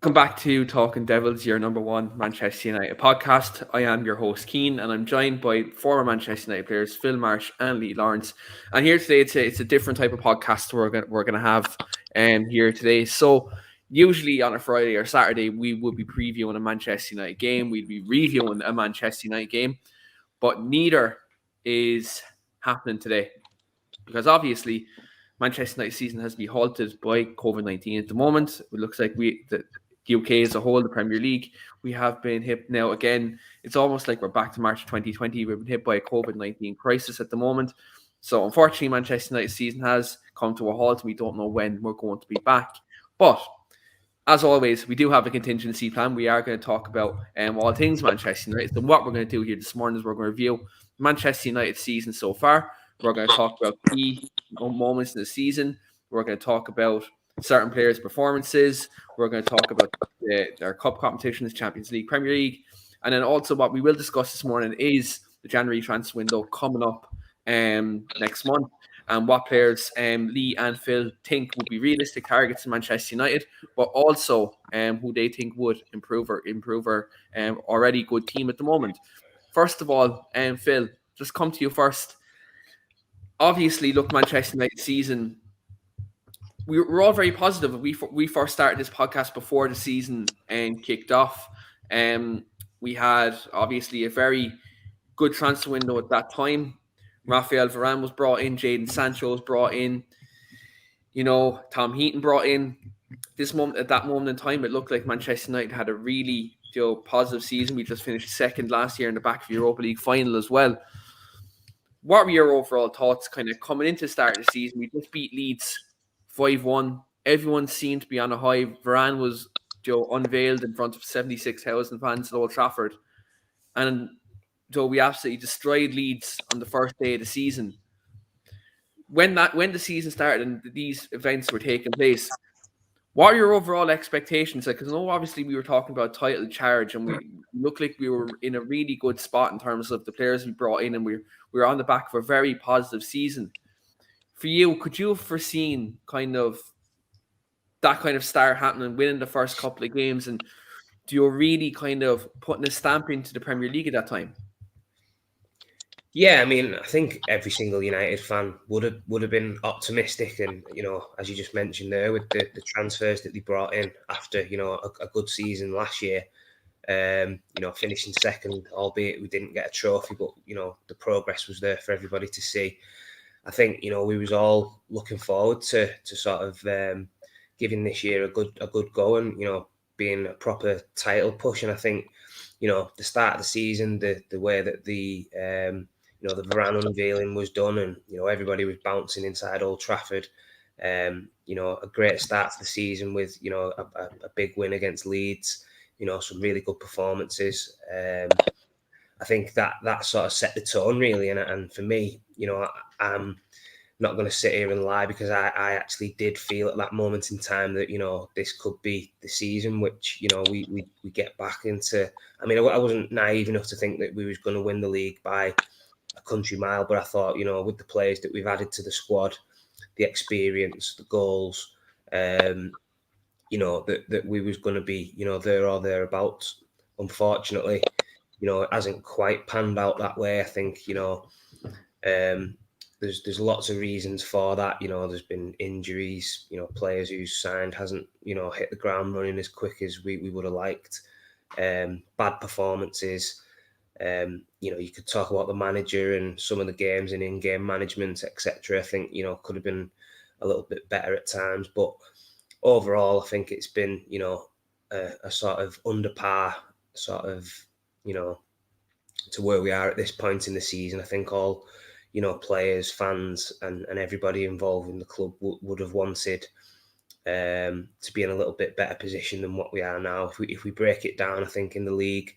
Welcome back to Talking Devils, your number one Manchester United podcast. I am your host, Keane, and I'm joined by former Manchester United players Phil Marsh and Lee Lawrence. And here today, it's a different type of podcast we're gonna have here today. So usually on a Friday or Saturday, we would be previewing a Manchester United game. We'd be reviewing a Manchester United game, but neither is happening today because obviously Manchester United season has been halted by COVID-19 at the moment. It looks like the UK as a whole, the Premier League, we have been hit now again. It's almost like we're back to March 2020. We've been hit by a COVID-19 crisis at the moment. So unfortunately, Manchester United season has come to a halt. We don't know when we're going to be back. But as always, we do have a contingency plan. We are going to talk about all things Manchester United. So what we're going to do here this morning is we're going to review Manchester United season so far. We're going to talk about key moments in the season. We're going to talk about certain players' performances. We're going to talk about their cup competitions, Champions League, Premier League. And then also what we will discuss this morning is the January transfer window coming up next month and what players Lee and Phil think would be realistic targets in Manchester United, but also who they think would improve our already good team at the moment. First of all, Phil, just come to you first. Obviously, look, Manchester United season, we're all very positive. We first started this podcast before the season kicked off. We had obviously a very good transfer window at that time. Rafael Varane was brought in, Jadon Sancho was brought in, Tom Heaton brought in. At that moment in time, it looked like Manchester United had a really positive season. We just finished second last year in the back of the Europa League final as well. What were your overall thoughts kind of coming into the start of the season? We just beat Leeds 5-1. Everyone seemed to be on a high. Varane was unveiled in front of 76,000 fans at Old Trafford. And we absolutely destroyed Leeds on the first day of the season. When the season started and these events were taking place, what are your overall expectations? Because obviously we were talking about title charge, and we looked like we were in a really good spot in terms of the players we brought in, and we were on the back of a very positive season. For you, could you have foreseen that kind of start happening, winning the first couple of games, and do you really kind of putting a stamp into the Premier League at that time? Yeah, I mean, I think every single United fan would have been optimistic, and as you just mentioned there, with the transfers that they brought in after a good season last year, finishing second, albeit we didn't get a trophy, but the progress was there for everybody to see. I think we was all looking forward to sort of giving this year a good go and being a proper title push. And I think the start of the season, the way that the Varane unveiling was done, and everybody was bouncing inside Old Trafford. A great start to the season with a big win against Leeds. Some really good performances. I think that sort of set the tone really, and for me, I'm not going to sit here and lie, because I actually did feel at that moment in time that this could be the season which we get back into. I mean, I wasn't naive enough to think that we was going to win the league by a country mile, but I thought with the players that we've added to the squad, the experience, the goals, that we was going to be there or thereabouts. Unfortunately, it hasn't quite panned out that way. I think there's lots of reasons for that. There's been injuries, players who signed hasn't hit the ground running as quick as we would have liked, bad performances. You could talk about the manager and some of the games and in-game management, etc. I think could have been a little bit better at times, but overall I think it's been a sort of under par sort of to where we are at this point in the season. I think all players, fans, and everybody involved in the club would have wanted to be in a little bit better position than what we are now. If we break it down, I think in the league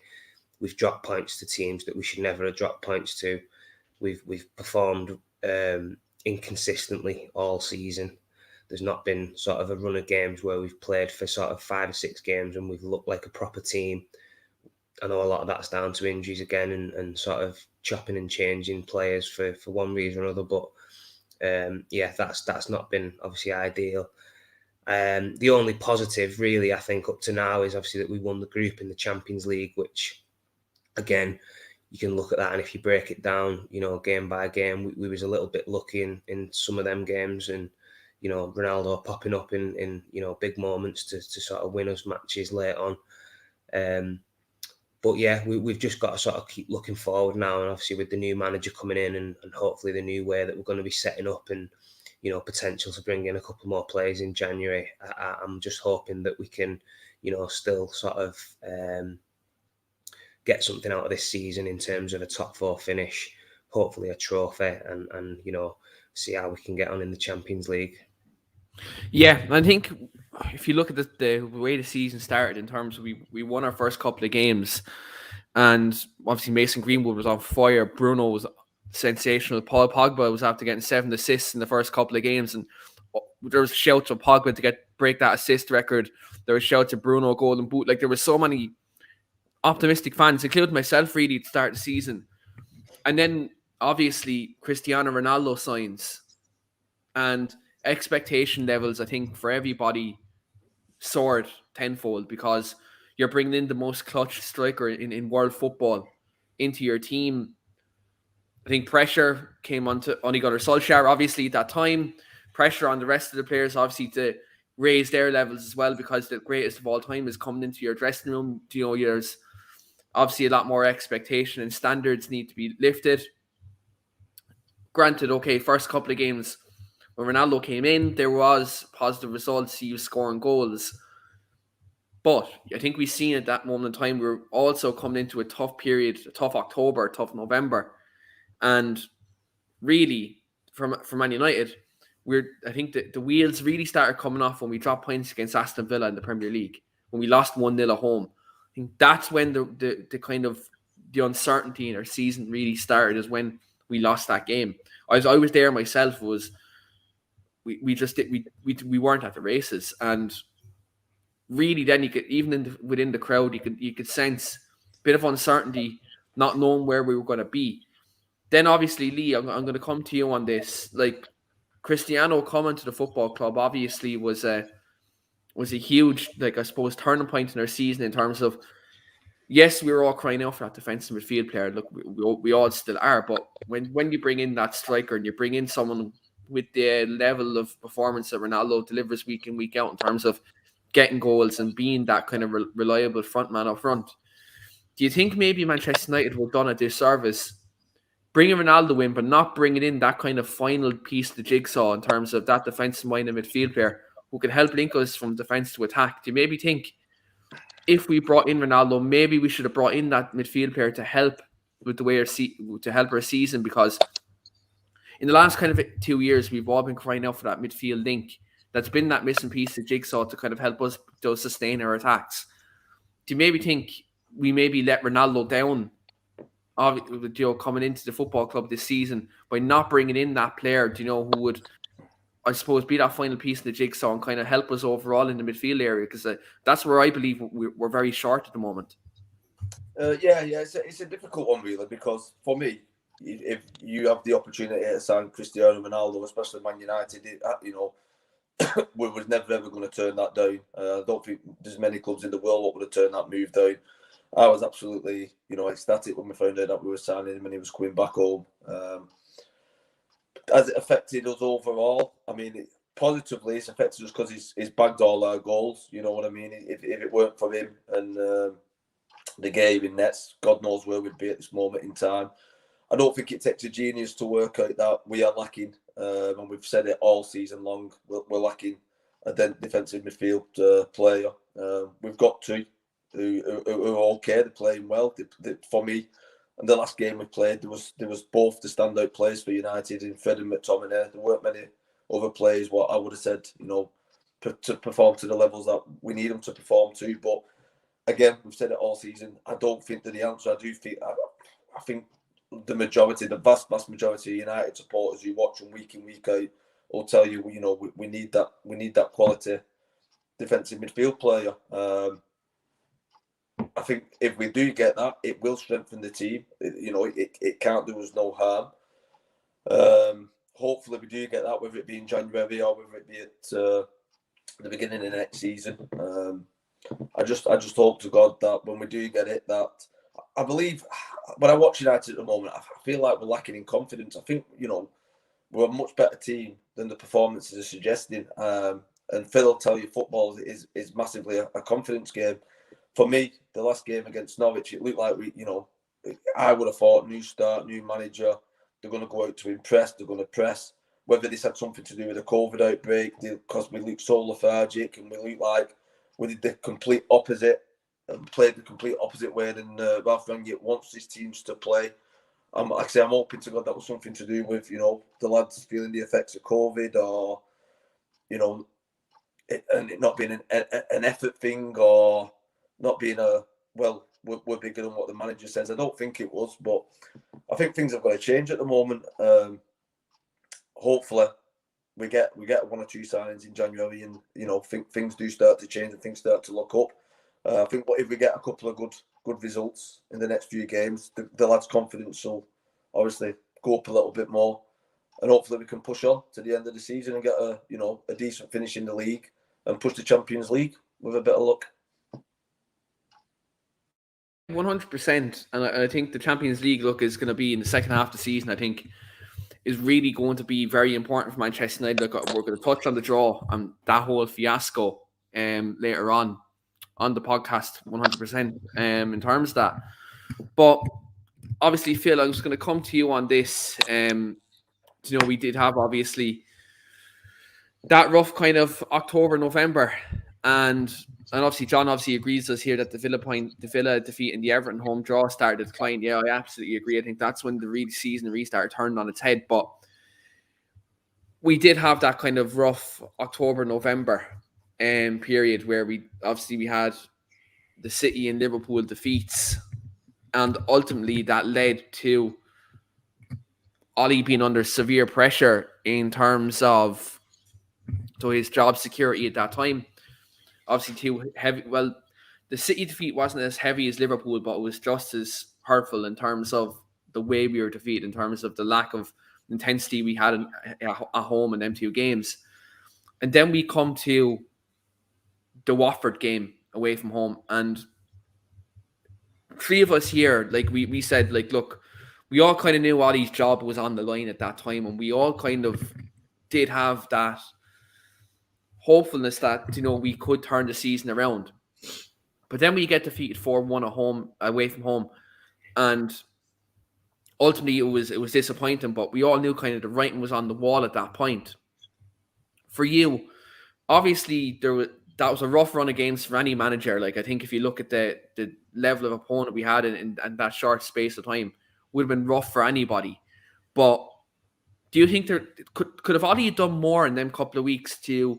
we've dropped points to teams that we should never have dropped points to. We've performed inconsistently all season. There's not been sort of a run of games where we've played for sort of 5 or 6 games and we've looked like a proper team. I know a lot of that's down to injuries again and sort of chopping and changing players for one reason or another. But that's not been obviously ideal. The only positive, really, I think, up to now is obviously that we won the group in the Champions League, which, again, you can look at that, and if you break it down, game by game, we was a little bit lucky in some of them games, and Ronaldo popping up in big moments to sort of win us matches late on. But yeah, we've just got to sort of keep looking forward now, and obviously with the new manager coming in and hopefully the new way that we're going to be setting up, and potential to bring in a couple more players in January. I'm just hoping that we can, still sort of get something out of this season in terms of a top 4 finish, hopefully a trophy, and see how we can get on in the Champions League. Yeah, I think if you look at the way the season started, in terms of we won our first couple of games, and obviously Mason Greenwood was on fire, Bruno was sensational, Paul Pogba was after getting 7 assists in the first couple of games, and there was shouts of Pogba to break that assist record. There was shouts of Bruno golden boot. Like, there were so many optimistic fans, including myself, really, to start the season. And then obviously Cristiano Ronaldo signs, and expectation levels, I think, for everybody soared tenfold, because you're bringing in the most clutch striker in world football into your team. I think pressure came onto Ole Gunnar Solskjaer, obviously, at that time. Pressure on the rest of the players, obviously, to raise their levels as well, because the greatest of all time is coming into your dressing room. There's obviously a lot more expectation, and standards need to be lifted. Granted, okay, first couple of games, when Ronaldo came in, there was positive results. He was scoring goals. But I think we've seen at that moment in time, we're also coming into a tough period, a tough October, a tough November. And really, for Man United, I think the wheels really started coming off when we dropped points against Aston Villa in the Premier League, when we lost 1-0 at home. I think that's when the kind of the uncertainty in our season really started, is when we lost that game. I was there myself. We weren't at the races, and really, then you could, even within the crowd, you could sense a bit of uncertainty, not knowing where we were going to be. Then obviously, Lee, I'm going to come to you on this. Like, Cristiano coming to the football club obviously was a huge, like, I suppose, turning point in our season, in terms of, yes, we were all crying out for that defensive midfield player. Look, we all still are. But when you bring in that striker, and you bring in someone with the level of performance that Ronaldo delivers week in, week out, in terms of getting goals and being that kind of reliable front man up front, do you think maybe Manchester United were done a disservice bringing Ronaldo in, but not bringing in that kind of final piece of the jigsaw, in terms of that defensive-minded midfield player who can help link us from defence to attack? Do you maybe think, if we brought in Ronaldo, maybe we should have brought in that midfield player to help with the way to help our season? Because in the last kind of 2 years, we've all been crying out for that midfield link. That's been that missing piece of the jigsaw to kind of help us to sustain our attacks. Do you maybe think we maybe let Ronaldo down, coming into the football club this season, by not bringing in that player, who would, I suppose, be that final piece of the jigsaw and kind of help us overall in the midfield area? Because that's where I believe we're very short at the moment. Yeah, it's a difficult one, really, because for me, if you have the opportunity to sign Cristiano Ronaldo, especially Man United, we was never ever going to turn that down. I don't think there's many clubs in the world that would have turned that move down. I was absolutely, ecstatic when we found out that we were signing him and he was coming back home. Has it affected us overall? I mean, positively, it's affected us because he's bagged all our goals. You know what I mean? If it weren't for him and the game in nets, God knows where we'd be at this moment in time. I don't think it takes a genius to work out that we are lacking, and we've said it all season long, we're lacking a defensive midfield player. We've got two who are okay, they're playing well. For me, in the last game we played, there was both the standout players for United in Fred and McTominay. There weren't many other players, what I would have said, to perform to the levels that we need them to perform to. But again, we've said it all season. I don't think that the answer. I think the vast majority of United supporters who watch them week in, week out will tell you, we need that quality defensive midfield player. I think if we do get that, it will strengthen the team. It can't do us no harm. Hopefully we do get that, whether it be in January or whether it be at the beginning of next season. I just hope to God that when we do get it, that I believe when I watch United at the moment, I feel like we're lacking in confidence. I think, we're a much better team than the performances are suggesting. And Phil will tell you football is massively a confidence game. For me, the last game against Norwich, it looked like I would have thought new start, new manager, they're going to go out to impress, they're going to press. Whether this had something to do with the COVID outbreak, because we looked so lethargic and we looked like we did the complete opposite and played the complete opposite way than Ralph Rangnick wants his teams to play. Like I say, I'm hoping to God that was something to do with, the lads feeling the effects of COVID, or, and it not being an effort thing, or not being we're bigger than what the manager says. I don't think it was, but I think things have got to change at the moment. Hopefully we get one or two signings in January, and things do start to change and things start to look up. I think if we get a couple of good results in the next few games, the lads' confidence will obviously go up a little bit more, and hopefully we can push on to the end of the season and get a decent finish in the league and push the Champions League with a bit of luck. 100%, and I think the Champions League look is going to be in the second half of the season. I think is really going to be very important for Manchester United. Look, we're going to touch on the draw and that whole fiasco later on the podcast, 100% in terms of that. But obviously, Phil, I was going to come to you on this. We did have obviously that rough kind of October, November, and obviously John agrees with us here that the Villa defeat in the Everton home draw started to decline. Yeah, I absolutely agree. I think that's when the season restart turned on its head. But we did have that kind of rough October, November period where we had the City and Liverpool defeats, and ultimately that led to Ollie being under severe pressure in terms of his job security at that time. Obviously, too heavy. Well, the City defeat wasn't as heavy as Liverpool, but it was just as hurtful in terms of the way we were defeated, in terms of the lack of intensity we had at home in them two games. And then we come to the Watford game away from home, and three of us here, like we said, like, look, we all kind of knew Ollie's job was on the line at that time, and we all kind of did have that hopefulness that we could turn the season around. But then we get defeated 4-1 at home, away from home, and ultimately it was disappointing. But we all knew kind of the writing was on the wall at that point. For you, obviously that was a rough run against for any manager. Like, I think if you look at the level of opponent we had in that short space of time, would have been rough for anybody. But do you think there could have Ollie done more in them couple of weeks to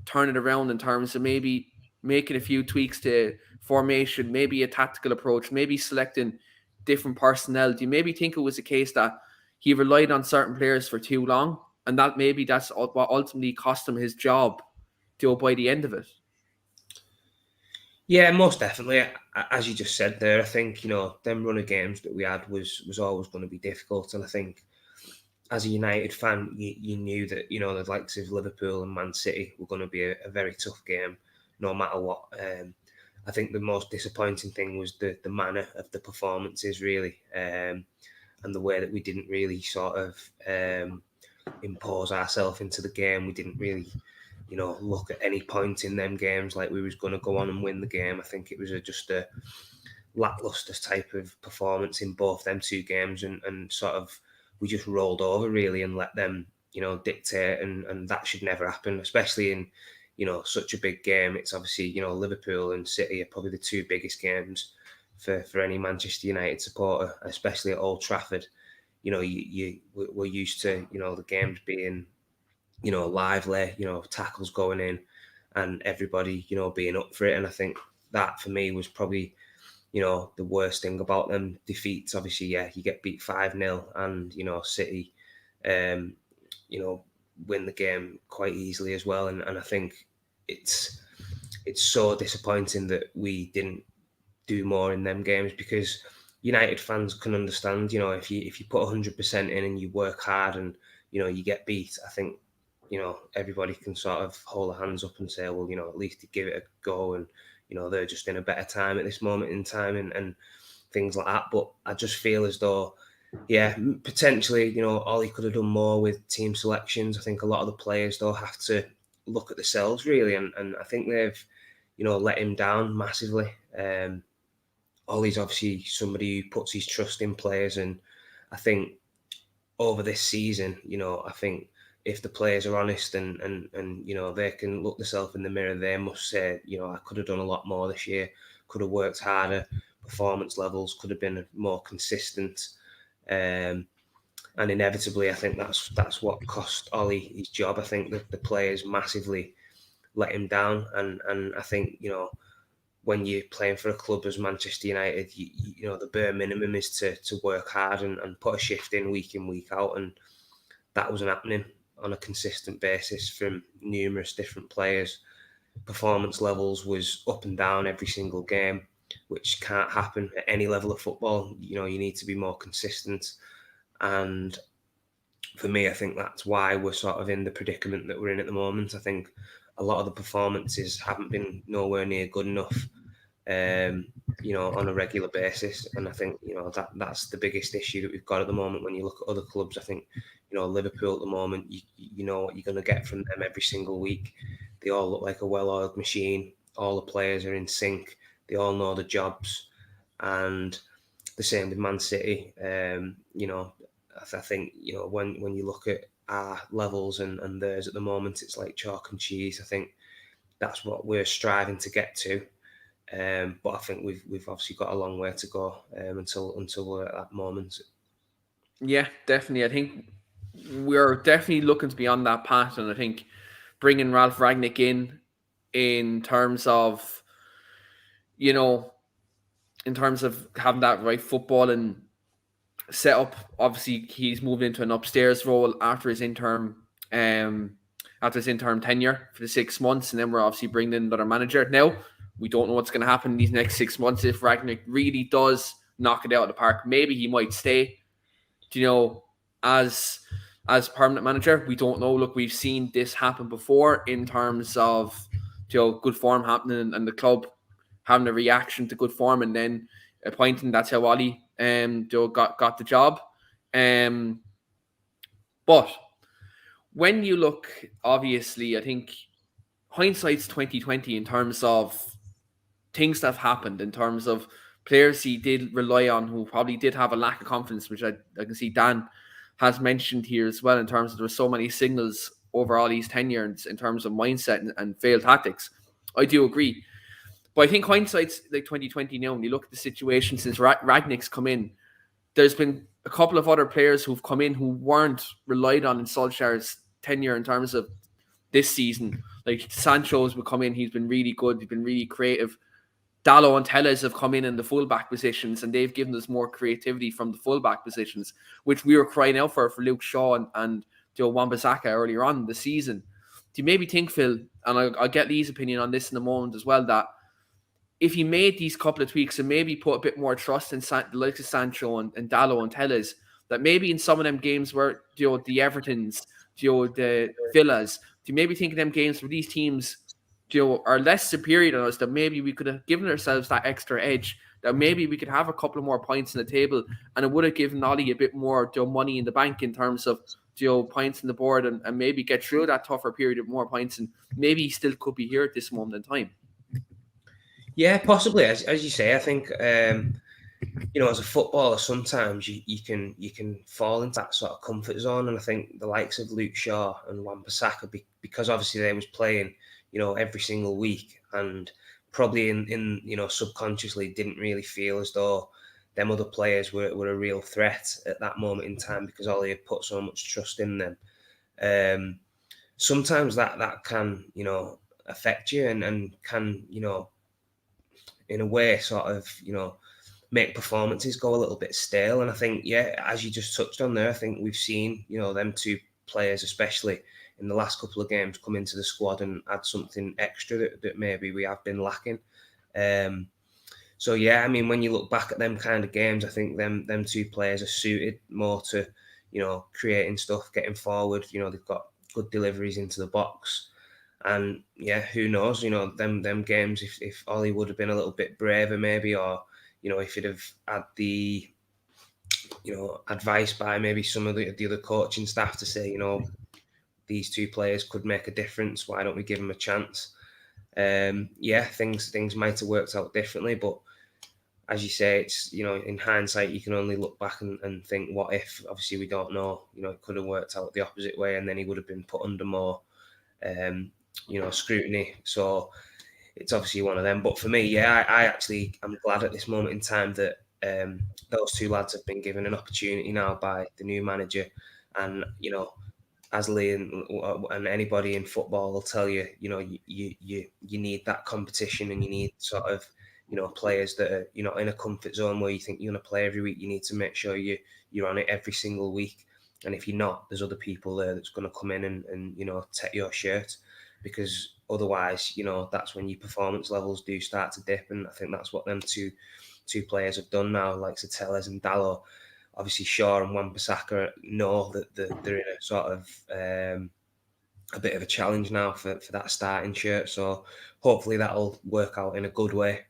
turn it around in terms of maybe making a few tweaks to formation, maybe a tactical approach, maybe selecting different personnel? Do you maybe think it was a case that he relied on certain players for too long, and that maybe that's what ultimately cost him his job by the end of it? Yeah, most definitely. As you just said there, I think, them run of games that we had was always going to be difficult. And I think as a United fan, you knew that, the likes of Liverpool and Man City were going to be a very tough game, no matter what. I think the most disappointing thing was the manner of the performances, really, and the way that we didn't really sort of impose ourselves into the game. We didn't really look at any point in them games like we was going to go on and win the game. I think it was just a lackluster type of performance in both them two games, and sort of we just rolled over really and let them dictate, and that should never happen, especially in such a big game. It's obviously Liverpool and City are probably the two biggest games for any Manchester United supporter, especially at Old Trafford. We're used to the games being lively, tackles going in and everybody, being up for it. And I think that for me was probably, the worst thing about them defeats. Obviously, yeah, you get beat 5-0 and, City, win the game quite easily as well. And I think it's so disappointing that we didn't do more in them games, because United fans can understand, if you put 100% in and you work hard and, you get beat, I think everybody can sort of hold their hands up and say, well, at least to give it a go, and they're just in a better time at this moment in time, and things like that. But I just feel as though, potentially, Ollie could have done more with team selections. I think a lot of the players though have to look at themselves really, and I think they've let him down massively. Ollie's obviously somebody who puts his trust in players, and I think over this season, I think if the players are honest and they can look themselves in the mirror, they must say, I could have done a lot more this year, could have worked harder, performance levels could have been more consistent, and inevitably, I think that's what cost Ollie his job. I think that the players massively let him down, and I think when you're playing for a club as Manchester United, the bare minimum is to work hard and put a shift in, week out, and that wasn't happening on a consistent basis from numerous different players. Performance levels was up and down every single game, which can't happen at any level of football. You need to be more consistent, and for me, I think that's why we're sort of in the predicament that we're in at the moment. I think a lot of the performances haven't been nowhere near good enough, on a regular basis. And I think, that's the biggest issue that we've got at the moment. When you look at other clubs, I think, Liverpool at the moment, you know what you're going to get from them every single week. They all look like a well-oiled machine. All the players are in sync. They all know the jobs. And the same with Man City. I think, when you look at our levels and theirs at the moment, it's like chalk and cheese. I think that's what we're striving to get to. But I think we've obviously got a long way to go until we're at that moment. Yeah, definitely. I think we're definitely looking to be on that path, and I think bringing Ralph Ragnick in terms of, in terms of having that right footballing setup. Obviously, he's moved into an upstairs role after his interim tenure for the 6 months, and then we're obviously bringing in another manager. Now, we don't know what's going to happen in these next 6 months. If Ragnick really does knock it out of the park, maybe he might stay, as permanent manager. We don't know. Look, we've seen this happen before in terms of good form happening and the club having a reaction to good form and then appointing. That's how Ollie got the job. But when you look, obviously, I think hindsight's 2020 in terms of things that have happened, in terms of players he did rely on who probably did have a lack of confidence, which I can see Dan has mentioned here as well, in terms of there were so many signals over all these tenures in terms of mindset and failed tactics. I do agree. But I think hindsight's like 2020 now. When you look at the situation since Ragnick's come in, there's been a couple of other players who've come in who weren't relied on in Solskjaer's tenure in terms of this season. Like Sancho's would come in, he's been really good, he's been really creative. Dalot and Telles have come in the fullback positions, and they've given us more creativity from the fullback positions, which we were crying out for Luke Shaw and Wan-Bissaka earlier on in the season. Do you maybe think, Phil, and I'll get Lee's opinion on this in a moment as well, that if he made these couple of tweaks and maybe put a bit more trust in the likes of Sancho and Dalot and Telles, that maybe in some of them games where the Evertons, the Villas, do you maybe think of them games where these teams are less superior than us, that maybe we could have given ourselves that extra edge, that maybe we could have a couple of more points on the table, and it would have given Ollie a bit more money in the bank in terms of points on the board, and maybe get through that tougher period with more points, and maybe he still could be here at this moment in time. Yeah, possibly. As you say, I think as a footballer, sometimes you can fall into that sort of comfort zone, and I think the likes of Luke Shaw and Wan-Bissaka, because obviously they was playing every single week, and probably in subconsciously didn't really feel as though them other players were a real threat at that moment in time, because Ollie had put so much trust in them. Sometimes that can affect you and can in a way sort of make performances go a little bit stale. And I think, as you just touched on there, I think we've seen them two players especially in the last couple of games come into the squad and add something extra that maybe we have been lacking. So I mean, when you look back at them kind of games, I think them two players are suited more to creating stuff, getting forward. They've got good deliveries into the box. And yeah, who knows? Them games. If Ollie would have been a little bit braver, maybe, or if he'd have had the advice by maybe some of the other coaching staff to say, these two players could make a difference. Why don't we give them a chance? Things might have worked out differently, but as you say, it's in hindsight you can only look back and think, what if? Obviously, we don't know. it could have worked out the opposite way, and then he would have been put under more, scrutiny. So it's obviously one of them. But for me, I'm glad at this moment in time that those two lads have been given an opportunity now by the new manager, and as Lee and anybody in football will tell you, you need that competition, and you need sort of players that are in a comfort zone where you think you're going to play every week. You need to make sure you're on it every single week, and if you're not, there's other people there that's going to come in and take your shirt, because otherwise that's when your performance levels do start to dip. And I think that's what them two players have done now, like Telles and Dalot. Obviously, Shaw and Wan-Bissaka know that they're in a sort of a bit of a challenge now for that starting shirt. So hopefully that'll work out in a good way.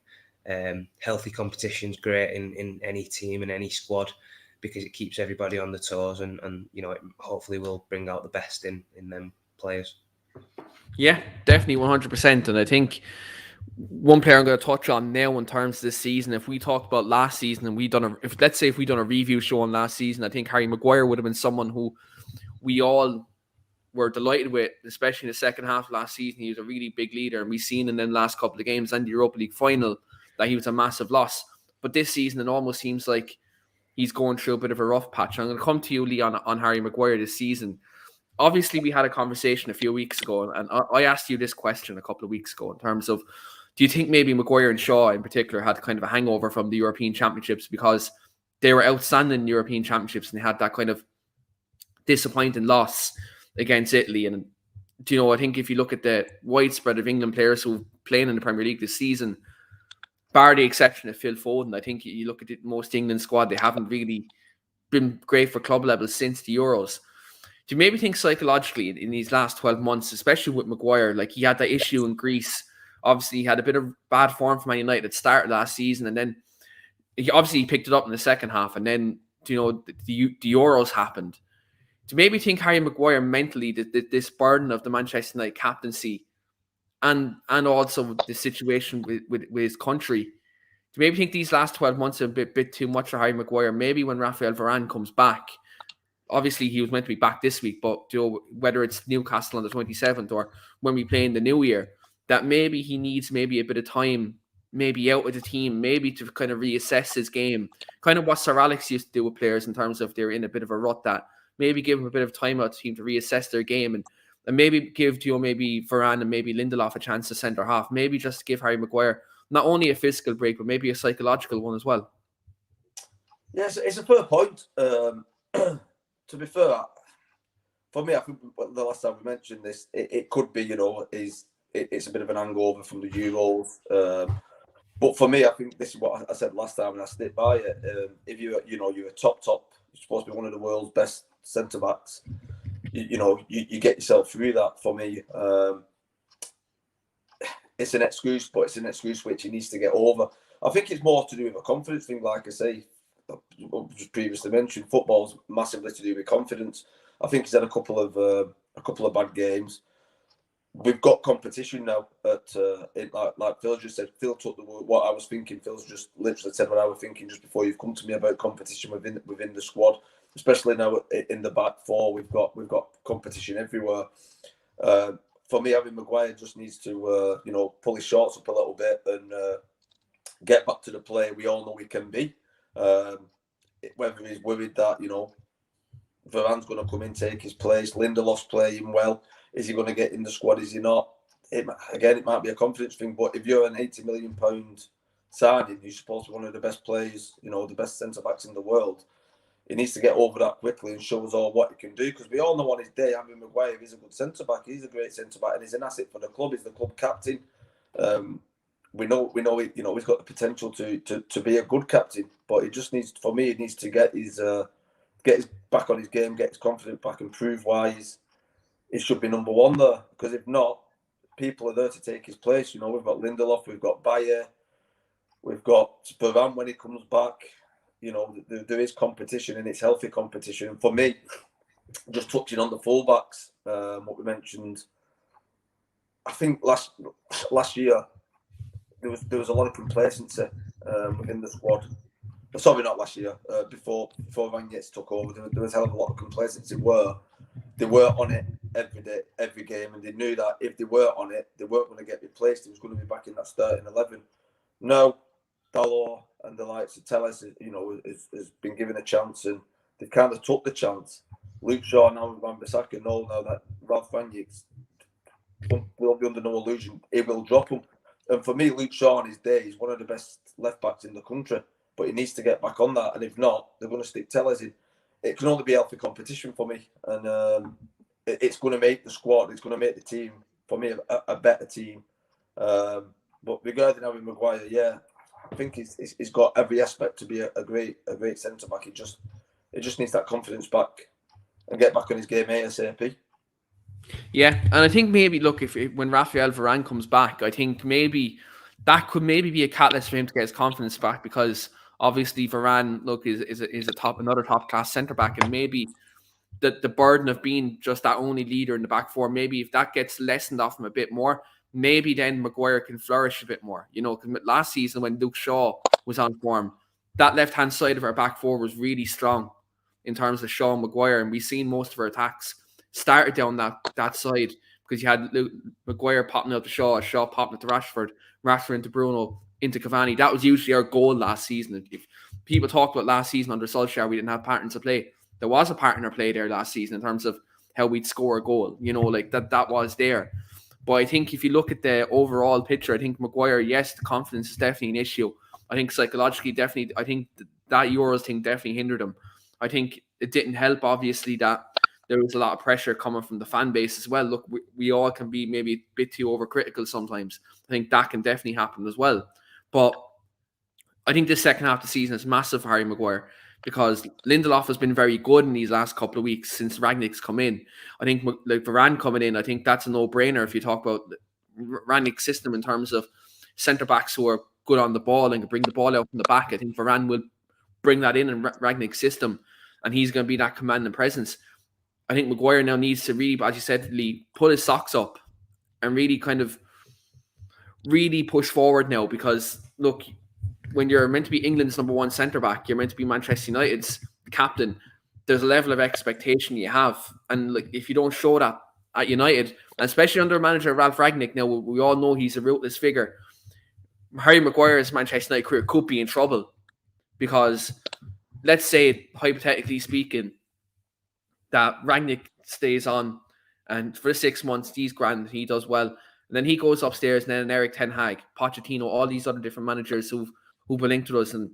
Healthy competition's great in any team and any squad, because it keeps everybody on the toes, and it hopefully will bring out the best in them players. Yeah, definitely 100%. And I think one player I'm going to touch on now in terms of this season, if we talked about last season and let's say if we done a review show on last season, I think Harry Maguire would have been someone who we all were delighted with, especially in the second half of last season. He was a really big leader, and we've seen in the last couple of games and the Europa League final that he was a massive loss. But this season, it almost seems like he's going through a bit of a rough patch. I'm going to come to you, Lee, on Harry Maguire this season. Obviously, we had a conversation a few weeks ago, and I asked you this question a couple of weeks ago in terms of, do you think maybe Maguire and Shaw in particular had kind of a hangover from the European Championships because they were outstanding in European Championships and they had that kind of disappointing loss against Italy? And I think if you look at the widespread of England players who are playing in the Premier League this season, bar the exception of Phil Foden, I think you look at most England squad, they haven't really been great for club level since the Euros. Do you maybe think psychologically in these last 12 months, especially with Maguire, like he had that issue in Greece? Obviously, he had a bit of bad form for Man United at the start of last season, and then he picked it up in the second half, and then the Euros happened. Do you maybe think Harry Maguire mentally, this burden of the Manchester United captaincy, and also the situation with his country, do you maybe think these last 12 months are a bit too much for Harry Maguire? Maybe when Raphael Varane comes back, obviously he was meant to be back this week, but whether it's Newcastle on the 27th or when we play in the new year, that maybe he needs maybe a bit of time, maybe out with the team, maybe to kind of reassess his game, kind of what Sir Alex used to do with players in terms of they're in a bit of a rut, that maybe give them a bit of time out to the team to reassess their game, and maybe give maybe Varane and maybe Lindelof a chance to centre half, maybe just give Harry Maguire not only a physical break but maybe a psychological one as well. Yes, it's a fair point. To be fair, for me, I think the last time we mentioned this, it could be, it's a bit of an hangover from the Euros. But for me, I think this is what I said last time, and I stick by it. If you're a top, you're supposed to be one of the world's best centre backs. You get yourself through that. For me, it's an excuse, but it's an excuse which he needs to get over. I think it's more to do with a confidence thing, like I say. Just previously mentioned, football's massively to do with confidence. I think he's had a couple of bad games. We've got competition now. Like Phil just said, Phil took what I was thinking. Phil's just literally said what I was thinking just before you've come to me about competition within the squad, especially now in the back four. We've got competition everywhere. For me, having Maguire just needs to pull his shorts up a little bit and get back to the player we all know he can be. Whether he's worried that Varane's going to come in, take his place, Lindelof's playing well, is he going to get in the squad, is he not? It might be a confidence thing, but if you're an £80 million signing, you're supposed to be one of the best players, the best centre backs in the world. He needs to get over that quickly and show us all what he can do, because we all know on his day, Harry Maguire is a good centre back. He's a great centre back, and he's an asset for the club. He's the club captain. We know he's got the potential to be a good captain, but he just needs, for me, he needs to get his back on his game, get his confidence back, and prove why he should be number one there, because if not, people are there to take his place. You know, we've got Lindelof, we've got Bayer, we've got Varane when he comes back. You know, there is competition, and it's healthy competition. For me, just touching on the fullbacks, what we mentioned, I think last year there was a lot of complacency within the squad. Sorry, not last year. Before Rangnick took over, there was a hell of a lot of complacency. Where they were on it every day, every game, and they knew that if they were on it, they weren't going to get replaced. It was going to be back in that starting 11. No, Dalot and the likes of Telles, you know, has been given a chance, and they've kind of took the chance. Luke Shaw now and Wan-Bissaka know now that Ralph Rangnick's will be under no illusion, he will drop him. And for me, Luke Shaw on his day is one of the best left backs in the country, but he needs to get back on that. And if not, they're going to stick Telles in. It can only be healthy competition for me, and it's going to make the squad, it's going to make the team, for me, a better team. But regarding Harry Maguire, yeah, I think he's got every aspect to be a great centre back. It just needs that confidence back and get back on his game ASAP. Yeah, and I think maybe look, if when Raphael Varane comes back, I think maybe that could maybe be a catalyst for him to get his confidence back, because obviously Varane, look, is another top class centre back, and maybe the burden of being just that only leader in the back four, maybe if that gets lessened off him a bit more, maybe then Maguire can flourish a bit more. You know, because last season when Luke Shaw was on form, that left hand side of our back four was really strong in terms of Shaw and Maguire, and we've seen most of our attacks started down that side, because you had Maguire popping out to Shaw popping out to Rashford into Bruno, into Cavani. That was usually our goal last season. If people talk about last season under Solskjaer, we didn't have patterns to play. There was a partner play there last season in terms of how we'd score a goal. You know, like that was there. But I think if you look at the overall picture, I think Maguire, yes, the confidence is definitely an issue. I think psychologically, definitely, I think that Euros thing definitely hindered him. I think it didn't help, obviously, that there was a lot of pressure coming from the fan base as well. Look, we all can be maybe a bit too overcritical sometimes. I think that can definitely happen as well. But I think this second half of the season is massive for Harry Maguire, because Lindelof has been very good in these last couple of weeks since Rangnick's come in. I think like Varane coming in, I think that's a no-brainer if you talk about Rangnick's system in terms of centre-backs who are good on the ball and can bring the ball out from the back. I think Varane will bring that in Rangnick's system, and he's going to be that commanding presence. I think Maguire now needs to really, as you said, Lee, pull his socks up and really push forward now, because look, when you're meant to be England's number one centre-back, you're meant to be Manchester United's captain, there's a level of expectation you have. And like, if you don't show that at United, especially under manager Ralph Rangnick, now we all know he's a ruthless figure, Harry Maguire's Manchester United career could be in trouble, because let's say, hypothetically speaking, that Rangnick stays on, and for 6 months he's grand, he does well, and then he goes upstairs, and then Eric Ten Hag, Pochettino, all these other different managers who've been linked to us, and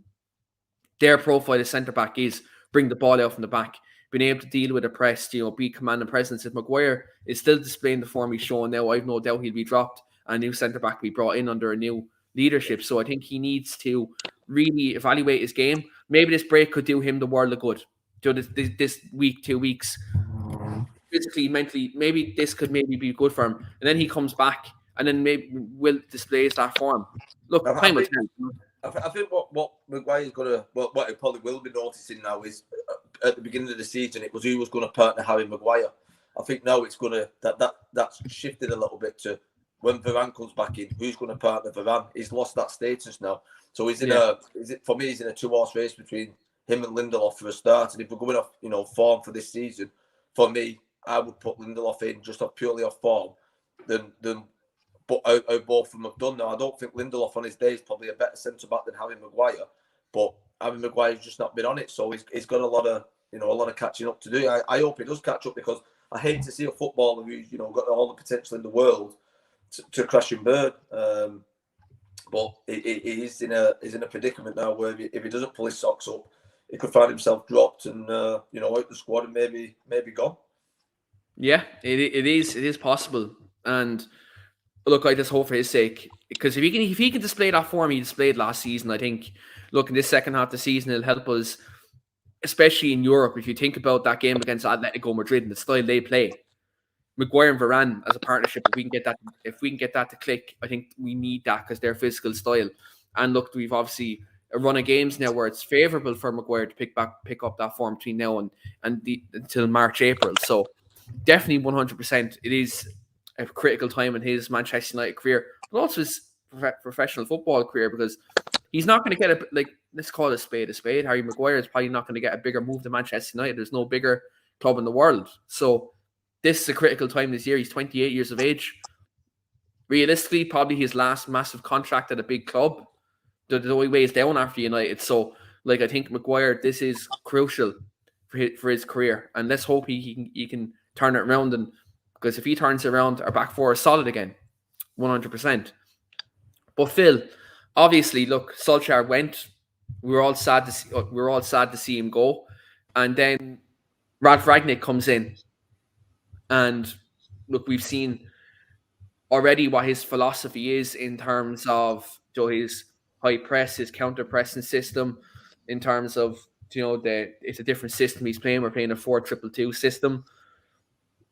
their profile as centre back is bring the ball out from the back, being able to deal with a press, you know, be commanding presence. If Maguire is still displaying the form he's showing now, I've no doubt he'll be dropped and a new centre back will be brought in under a new leadership. So I think he needs to really evaluate his game. Maybe this break could do him the world of good. So this week, 2 weeks, physically, mentally, maybe this could maybe be good for him. And then he comes back, and then maybe will displays that form. Look, time will tell. I think what Maguire's going to, what he probably will be noticing now is at the beginning of the season, it was who was going to partner Harry Maguire. I think now it's going to, that's shifted a little bit to when Varane comes back in, who's going to partner Varane? He's lost that status now. So he's in for me, he's in a 2-horse race between him and Lindelof for a start. And if we're going off, form for this season, for me, I would put Lindelof in just purely off form but how both of them have done now. I don't think Lindelof on his day is probably a better centre back than Harry Maguire, but Harry Maguire's just not been on it, so he's got a lot of catching up to do. I hope he does catch up, because I hate to see a footballer who's got all the potential in the world to crash and burn. But he's in a predicament now where if he doesn't pull his socks up, he could find himself dropped and out the squad and maybe gone. Yeah, it is possible. And look, I just hope for his sake, because if he can display that form he displayed last season, I think, look, in this second half of the season, it'll help us, especially in Europe. If you think about that game against Atletico Madrid and the style they play, Maguire and Varane as a partnership, if we can get that to click, I think we need that because their physical style. And look, we've obviously a run of games now where it's favourable for Maguire to pick up that form between now and until March, April. So definitely 100%, it is a critical time in his Manchester United career, but also his professional football career, because he's not going to get let's call it a spade a spade. Harry Maguire is probably not going to get a bigger move than Manchester United. There's no bigger club in the world. So this is a critical time this year. He's 28 years of age. Realistically, probably his last massive contract at a big club. The way weighs down after United. So, I think Maguire, this is crucial for his career, and let's hope he can turn it around. And because if he turns it around, our back four is solid again, 100%. But Phil, obviously, look, Solskjaer went. We were all sad to see him go, and then Ralf Rangnick comes in. And look, we've seen already what his philosophy is in terms of his high press, his counter pressing system. In terms of it's a different system he's playing. We're playing a 4-2-2 system.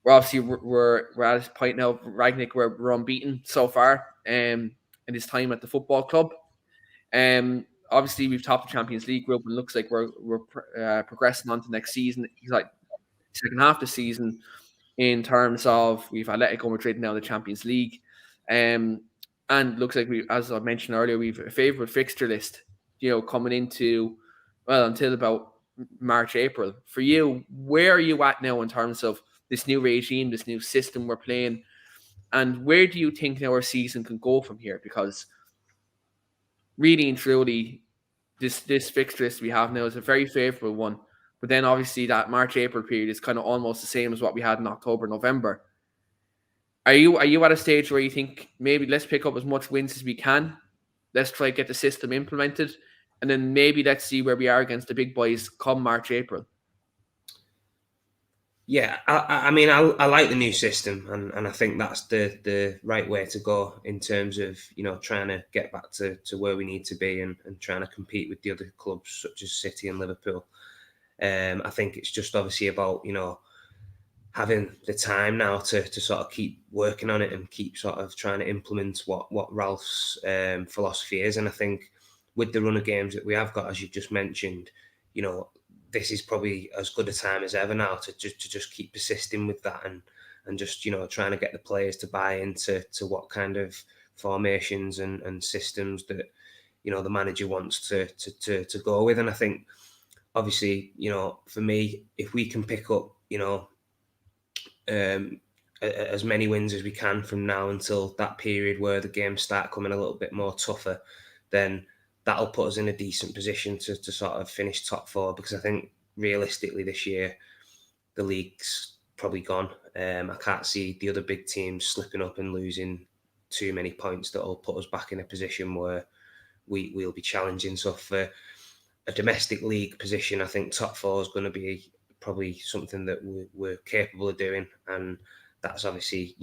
We're obviously we're at this point now. Rangnick, we're unbeaten so far. In his time at the football club. Obviously we've topped the Champions League group, and looks like we're progressing on to next season. He's like second half of the season. In terms of we've Atletico Madrid now in the Champions League, and looks like we, as I mentioned earlier, we've a favourite fixture list, coming into until about March, April. For you, where are you at now in terms of this new regime, this new system we're playing, and where do you think our season can go from here? Because really and truly, this fixture list we have now is a very favourable one. But then obviously that March, April period is kind of almost the same as what we had in October, November. Are you at a stage where you think maybe let's pick up as much wins as we can? Let's try to get the system implemented. And then maybe let's see where we are against the big boys come March, April. Yeah, I mean, I like the new system, and I think that's the right way to go in terms of, trying to get back to where we need to be and trying to compete with the other clubs such as City and Liverpool. I think it's just obviously about, having the time now to sort of keep working on it and keep sort of trying to implement what Ralph's philosophy is. And I think with the run of games that we have got, as you've just mentioned, this is probably as good a time as ever now to just keep persisting with that and just, trying to get the players to buy into what kind of formations and systems that, the manager wants to go with. And I think, obviously, for me, if we can pick up, as many wins as we can from now until that period where the games start coming a little bit more tougher, then that'll put us in a decent position to sort of finish top four. Because I think realistically this year, the league's probably gone. I can't see the other big teams slipping up and losing too many points that will put us back in a position where we'll be challenging. So for a domestic league position, I think top four is going to be probably something that we're capable of doing, and that's obviously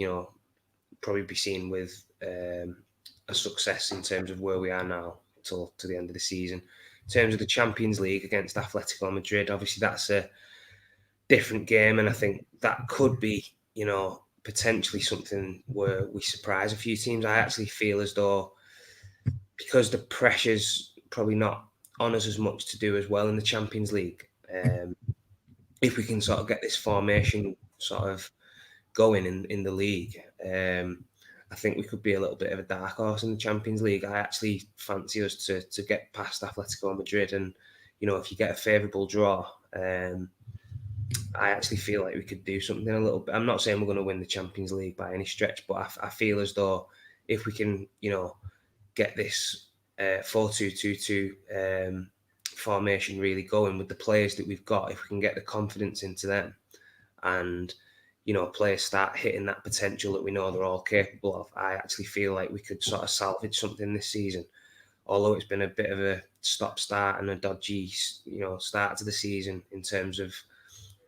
probably be seen with a success in terms of where we are now till to the end of the season. In terms of the Champions League against Atletico Madrid, obviously that's a different game, and I think that could be potentially something where we surprise a few teams. I actually feel as though, because the pressure's probably not on us as much to do as well in the Champions League, if we can sort of get this formation sort of going in the league, I think we could be a little bit of a dark horse in the Champions League. I actually fancy us to get past Atletico Madrid, and if you get a favourable draw, I actually feel like we could do something a little bit. I'm not saying we're going to win the Champions League by any stretch, but I feel as though if we can get this 4-2-2-2 formation really going with the players that we've got, if we can get the confidence into them and players start hitting that potential that we know they're all capable of, I actually feel like we could sort of salvage something this season. Although it's been a bit of a stop-start and a dodgy start to the season in terms of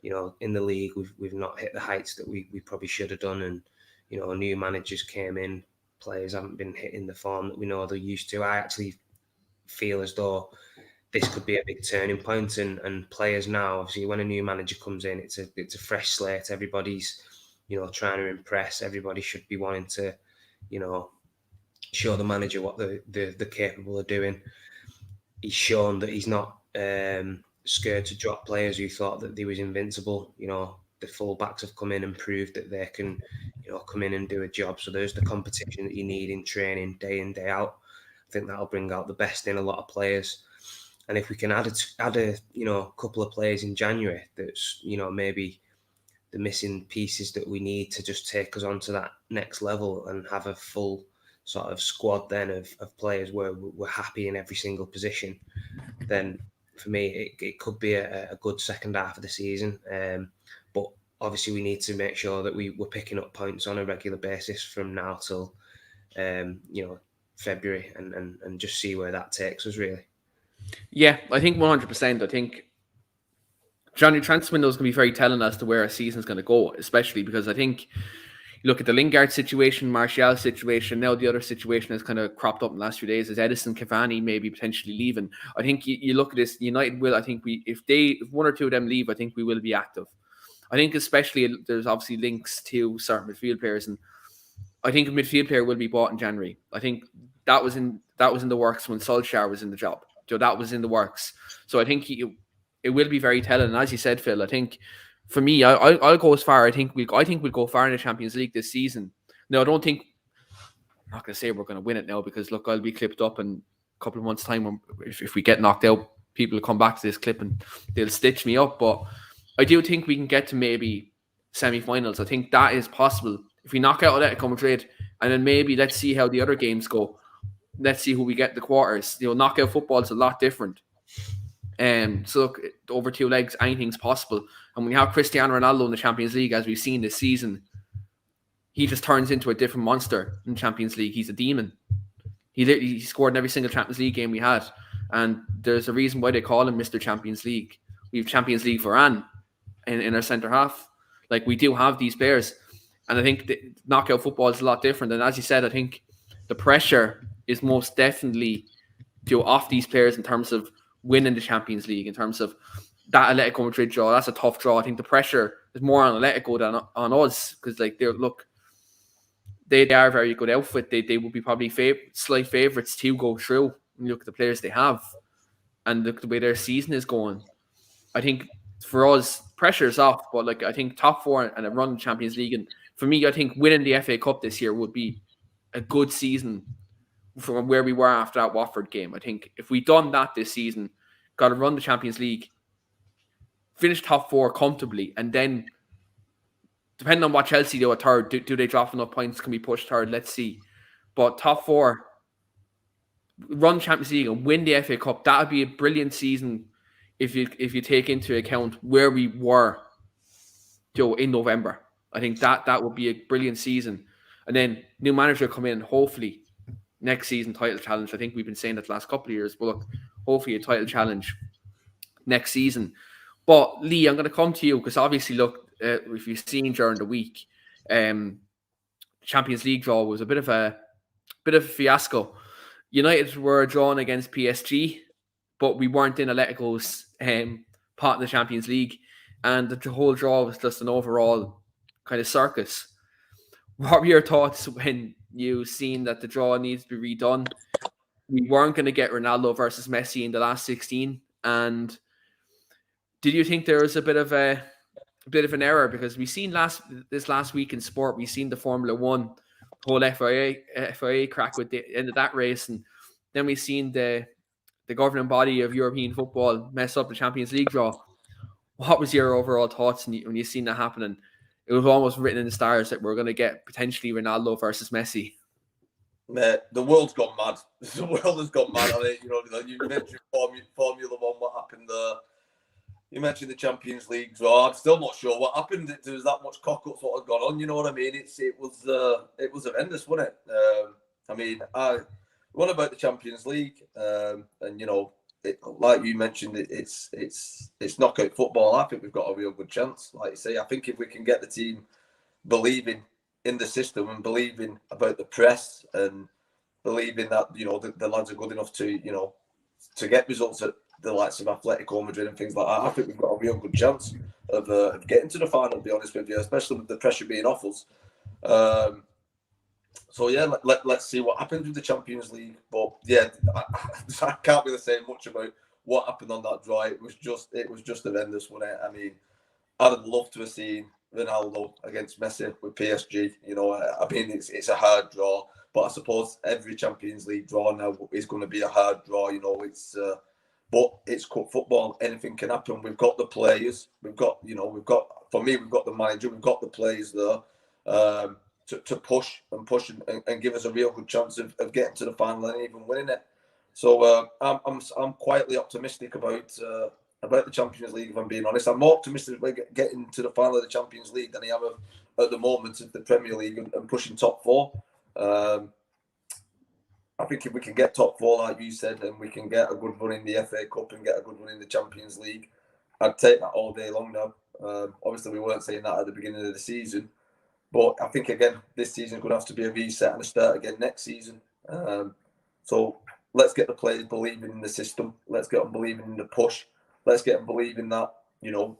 in the league, we've not hit the heights that we probably should have done, and new managers came in, players haven't been hitting the form that we know they're used to. I actually feel as though this could be a big turning point, and players now, obviously, when a new manager comes in, it's a fresh slate. Everybody's trying to impress. Everybody should be wanting to, show the manager what they're capable of doing. He's shown that he's not scared to drop players who thought that they was invincible. The fullbacks have come in and proved that they can, come in and do a job. So there's the competition that you need in training day in, day out. I think that'll bring out the best in a lot of players. And if we can add a couple of players in January, that's maybe the missing pieces that we need to just take us on to that next level and have a full sort of squad then of players where we're happy in every single position, then for me it could be a good second half of the season. But obviously we need to make sure that we're picking up points on a regular basis from now till February and just see where that takes us, really. Yeah, I think 100%. I think January transfer window is going to be very telling as to where our season is going to go, especially because I think you look at the Lingard situation, Martial's situation, now the other situation has kind of cropped up in the last few days is Edison Cavani maybe potentially leaving. I think you look at this, United will, I think if one or two of them leave, I think we will be active. I think especially there's obviously links to certain midfield players, and I think a midfield player will be bought in January. I think that was in the works when Solskjaer was in the job. So that was in the works. So I think it will be very telling. And as you said, Phil, I think for me, I'll go as far. I think we'll go far in the Champions League this season. No, I'm not going to say we're going to win it now because look, I'll be clipped up in a couple of months' time. If we get knocked out, people will come back to this clip and they'll stitch me up. But I do think we can get to maybe semi-finals. I think that is possible. If we knock out Atletico Madrid, and then maybe let's see how the other games go. Let's see who we get in the quarters. Knockout football is a lot different. So look, over two legs, anything's possible. And when you have Cristiano Ronaldo in the Champions League, as we've seen this season, he just turns into a different monster in Champions League. He's a demon. He scored in every single Champions League game we had. And there's a reason why they call him Mr. Champions League. We have Champions League Varane in our centre half. Like, we do have these players. And I think the knockout football is a lot different. And as you said, I think the pressure is most definitely off these players in terms of winning the Champions League, in terms of that Atletico Madrid draw. That's a tough draw. I think the pressure is more on Atletico than on us because, like, they are a very good outfit. They will be probably slight favourites to go through. When you look at the players they have and look at the way their season is going. I think for us, pressure is off, but like I think top four and a run in the Champions League. And for me, I think winning the FA Cup this year would be a good season from where we were after that Watford game. I think if we'd done that this season, got to run the Champions League, finish top four comfortably, and then depending on what Chelsea do at third, do they drop enough points? Can we push third? Let's see. But top four, run Champions League and win the FA Cup, that would be a brilliant season if you take into account where we were in November. I think that would be a brilliant season. And then new manager come in, hopefully next season title challenge. I think we've been saying that the last couple of years, but look, hopefully a title challenge next season. But Lee, I'm going to come to you because obviously, look, if you've seen during the week, Champions League draw was a bit of a fiasco. United were drawn against PSG, but we weren't in Atletico's part of the Champions League, and the whole draw was just an overall kind of circus. What were your thoughts when you seen that the draw needs to be redone? We weren't going to get Ronaldo versus Messi in the last 16, and did you think there was a bit of an error? Because we seen this last week in sport, we seen the Formula One whole FIA crack with the end of that race, and then we seen the governing body of European football mess up the Champions League draw. What was your overall thoughts when you seen that happening? It was almost written in the stars that we're going to get potentially Ronaldo versus Messi. Mate, the world's gone mad. The world has gone mad. I mean, you mentioned Formula One, what happened there. You mentioned the Champions League draw. I'm still not sure what happened. There was that much cock-ups what had gone on. You know what I mean? It was horrendous, wasn't it? What about the Champions League? And like you mentioned, it's knockout football. I think we've got a real good chance. Like you say, I think if we can get the team believing in the system and believing about the press and believing that the lads are good enough to get results at the likes of Atletico Madrid and things like that, I think we've got a real good chance. of getting to the final, to be honest with you, especially with the pressure being off us. So yeah, let's see what happens with the Champions League. But yeah, I can't really say much about what happened on that draw. It was just horrendous, wasn't it? I mean, I'd have loved to have seen Ronaldo against Messi with PSG. You know, I mean, it's a hard draw, but I suppose every Champions League draw now is going to be a hard draw. You know, but it's cup football. Anything can happen. We've got the players. We've got the manager. We've got the players there. To push and give us a real good chance of getting to the final and even winning it. So I'm quietly optimistic about the Champions League. If I'm being honest, I'm more optimistic about getting to the final of the Champions League than I am at the moment of the Premier League and pushing top four. I think if we can get top four, like you said, and we can get a good run in the FA Cup and get a good run in the Champions League, I'd take that all day long now. Obviously, we weren't saying that at the beginning of the season. But I think, again, this season is going to have to be a reset and a start again next season. So let's get the players believing in the system. Let's get them believing in the push. Let's get them believing that, you know,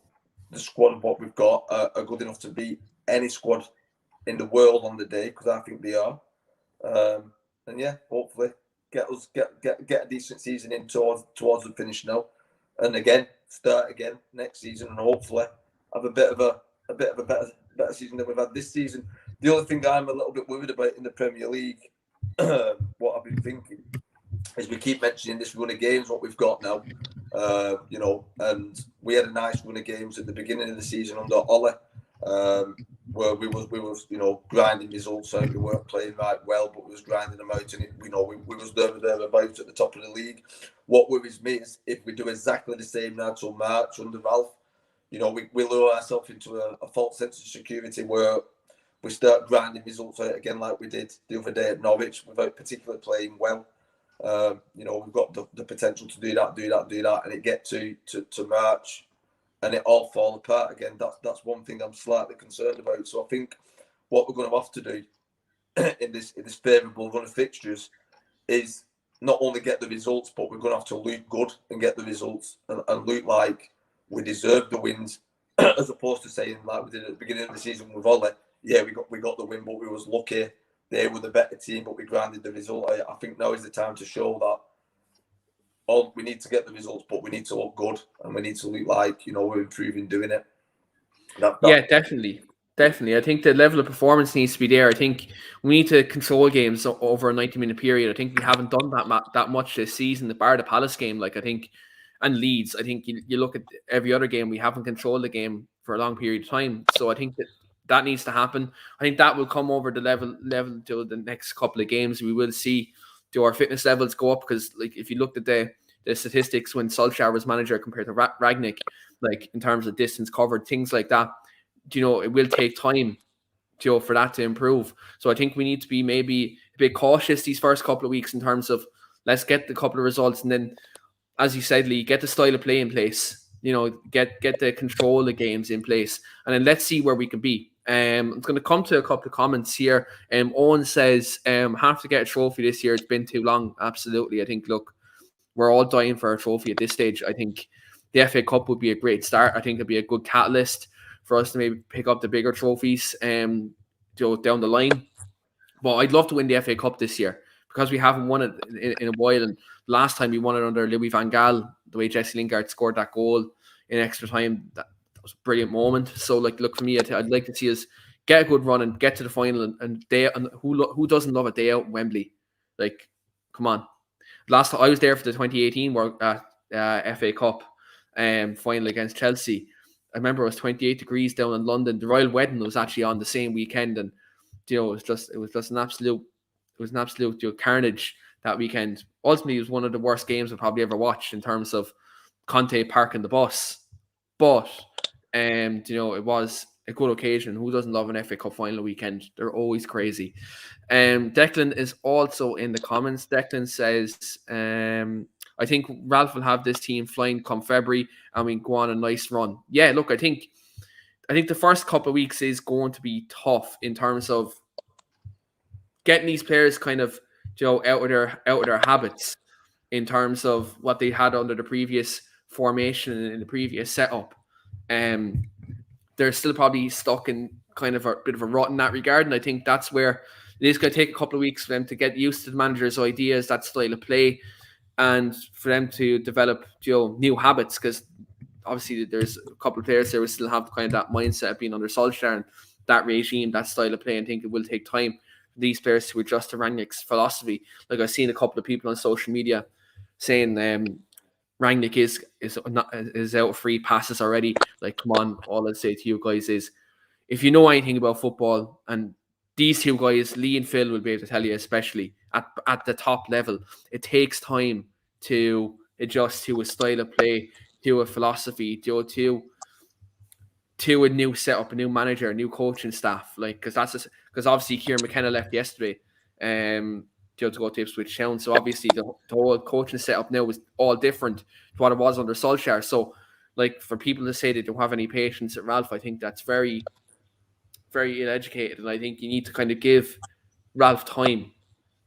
the squad of what we've got are good enough to beat any squad in the world on the day, because I think they are. And yeah, hopefully get a decent season in towards the finish now. And again, start again next season and hopefully have a bit of a better season than we've had this season. The other thing I'm a little bit worried about in the Premier League, what I've been thinking, is we keep mentioning this run of games, what we've got now, you know, and we had a nice run of games at the beginning of the season under Ole, where we was you know, grinding results out. We weren't playing right well, but we was grinding them out, and we was thereabouts at the top of the league. What worries me is if we do exactly the same now till March under Ralph, you know, we lure ourselves into a false sense of security where we start grinding results out again like we did the other day at Norwich without particularly playing well. You know, we've got the potential to do that, and it get to March and it all fall apart again. That's one thing I'm slightly concerned about. So I think what we're going to have to do in this favourable run of fixtures is not only get the results, but we're going to have to look good and get the results and look like we deserve the wins, as opposed to saying like we did at the beginning of the season with Ole. Yeah, we got the win, but we was lucky. They were the better team, but we grinded the result. I think now is the time to show that we need to get the results, but we need to look good and we need to look like, you know, we're improving doing it. Yeah, definitely. I think the level of performance needs to be there. I think we need to control games over a 90-minute period. I think we haven't done that much this season. The bar the Palace game, like I think, and Leeds. I think you look at every other game, we haven't controlled the game for a long period of time. So I think that needs to happen. I think that will come over the level to the next couple of games. We will see do our fitness levels go up, because like if you looked at the statistics when Solskjaer was manager compared to Ragnick, like in terms of distance covered, things like that, you know, it will take time, you know, for that to improve. So I think we need to be maybe a bit cautious these first couple of weeks in terms of let's get the couple of results, and then, as you said, Lee, get the style of play in place. You know, get the control of games in place, and then let's see where we can be. I'm going to come to a couple of comments here. Owen says, have to get a trophy this year. It's been too long. Absolutely. I think, look, we're all dying for a trophy at this stage. I think the FA Cup would be a great start. I think it'd be a good catalyst for us to maybe pick up the bigger trophies down the line. But I'd love to win the FA Cup this year, because we haven't won it in a while. And last time we won it under Louis van Gaal, the way Jesse Lingard scored that goal in extra time, that was a brilliant moment. So, like, look, for me, I'd like to see us get a good run and get to the final. And who doesn't love a day out in Wembley? Like, come on. Last time I was there for the 2018 FA Cup final against Chelsea. I remember it was 28 degrees down in London. The Royal Wedding was actually on the same weekend, and you know, it was just an absolute carnage that weekend. Ultimately, it was one of the worst games I've probably ever watched in terms of Conte parking the bus. But you know, it was a good occasion. Who doesn't love an FA Cup final weekend? They're always crazy. Declan is also in the comments. Declan says, I think Ralph will have this team flying come February and we go on a nice run. Yeah, look, I think the first couple of weeks is going to be tough in terms of getting these players kind of, you know, out of their habits in terms of what they had under the previous formation and in the previous setup. they're still probably stuck in kind of a bit of a rut in that regard. And I think that's where it is going to take a couple of weeks for them to get used to the manager's ideas, that style of play, and for them to develop, new habits. Because obviously there's a couple of players there who still have kind of that mindset of being under Solskjaer and that regime, that style of play. And I think it will take time for these players to adjust to Rangnick's philosophy. Like I've seen a couple of people on social media saying Rangnick is out of free passes already. Like, come on, all I'd say to you guys is, if you know anything about football, and these two guys, Lee and Phil, will be able to tell you, especially at the top level, it takes time to adjust to a style of play, to a philosophy, to a new setup, a new manager, a new coaching staff. Like, because obviously Kieran McKenna left yesterday, to go to Ipswich Town. So obviously the whole coaching setup now is all different to what it was under Solskjaer. So, like, for people to say they don't have any patience at Ralph, I think that's very, very ill-educated. And I think you need to kind of give Ralph time,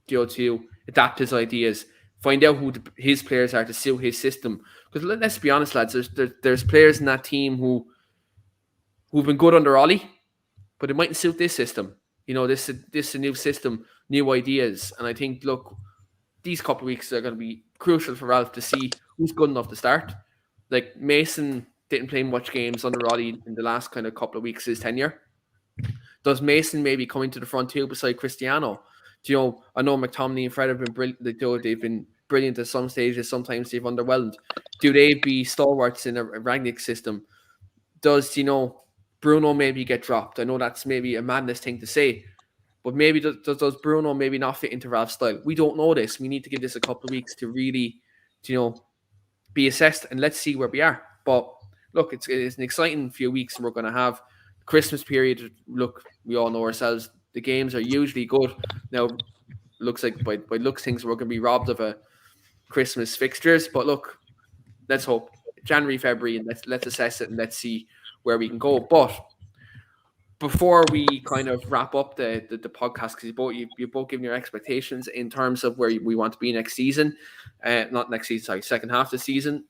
to adapt his ideas, find out who his players are to suit his system. Because let's be honest, lads, there's players in that team who've been good under Ollie, but it mightn't suit this system. This is a new system, new ideas. And I think, look, these couple of weeks are going to be crucial for Ralph to see who's good enough to start. Like, Mason didn't play much games under Ollie in the last kind of couple of weeks of his tenure. Does Mason maybe come into the front too beside Cristiano? I know McTominay and Fred have been brilliant. They've been brilliant at some stages. Sometimes they've underwhelmed. Do they be stalwarts in a Rangnick system? Does, Bruno maybe get dropped? I know that's maybe a madness thing to say, but maybe does Bruno maybe not fit into Ralph's style? We don't know this. We need to give this a couple of weeks to really, be assessed, and let's see where we are. But look, it's an exciting few weeks, and we're going to have Christmas period. Look, we all know ourselves. The games are usually good. Now, looks like by looks things, we're going to be robbed of a Christmas fixtures. But look, let's hope January, February, and let's assess it, and let's see where we can go. But before we kind of wrap up the podcast, because you both given your expectations in terms of where we want to be next season, not next season, sorry, second half of the season.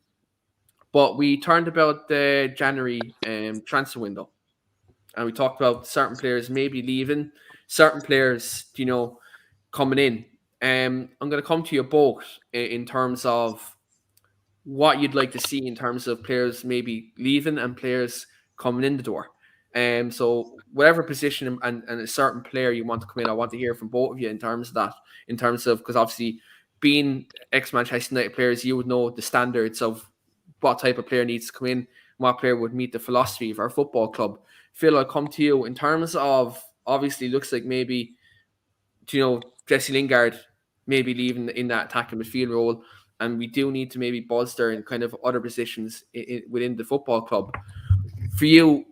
But we turned about the January transfer window, and we talked about certain players maybe leaving, certain players, coming in. I'm going to come to you both in terms of what you'd like to see in terms of players maybe leaving and players coming in the door. So whatever position and a certain player you want to come in, I want to hear from both of you in terms of that. In terms of, because obviously being ex-Manchester United players, you would know the standards of what type of player needs to come in, what player would meet the philosophy of our football club. Phil, I'll come to you in terms of, obviously looks like maybe, Jesse Lingard maybe leaving in that attacking midfield role, and we do need to maybe bolster in kind of other positions within the football club. For you,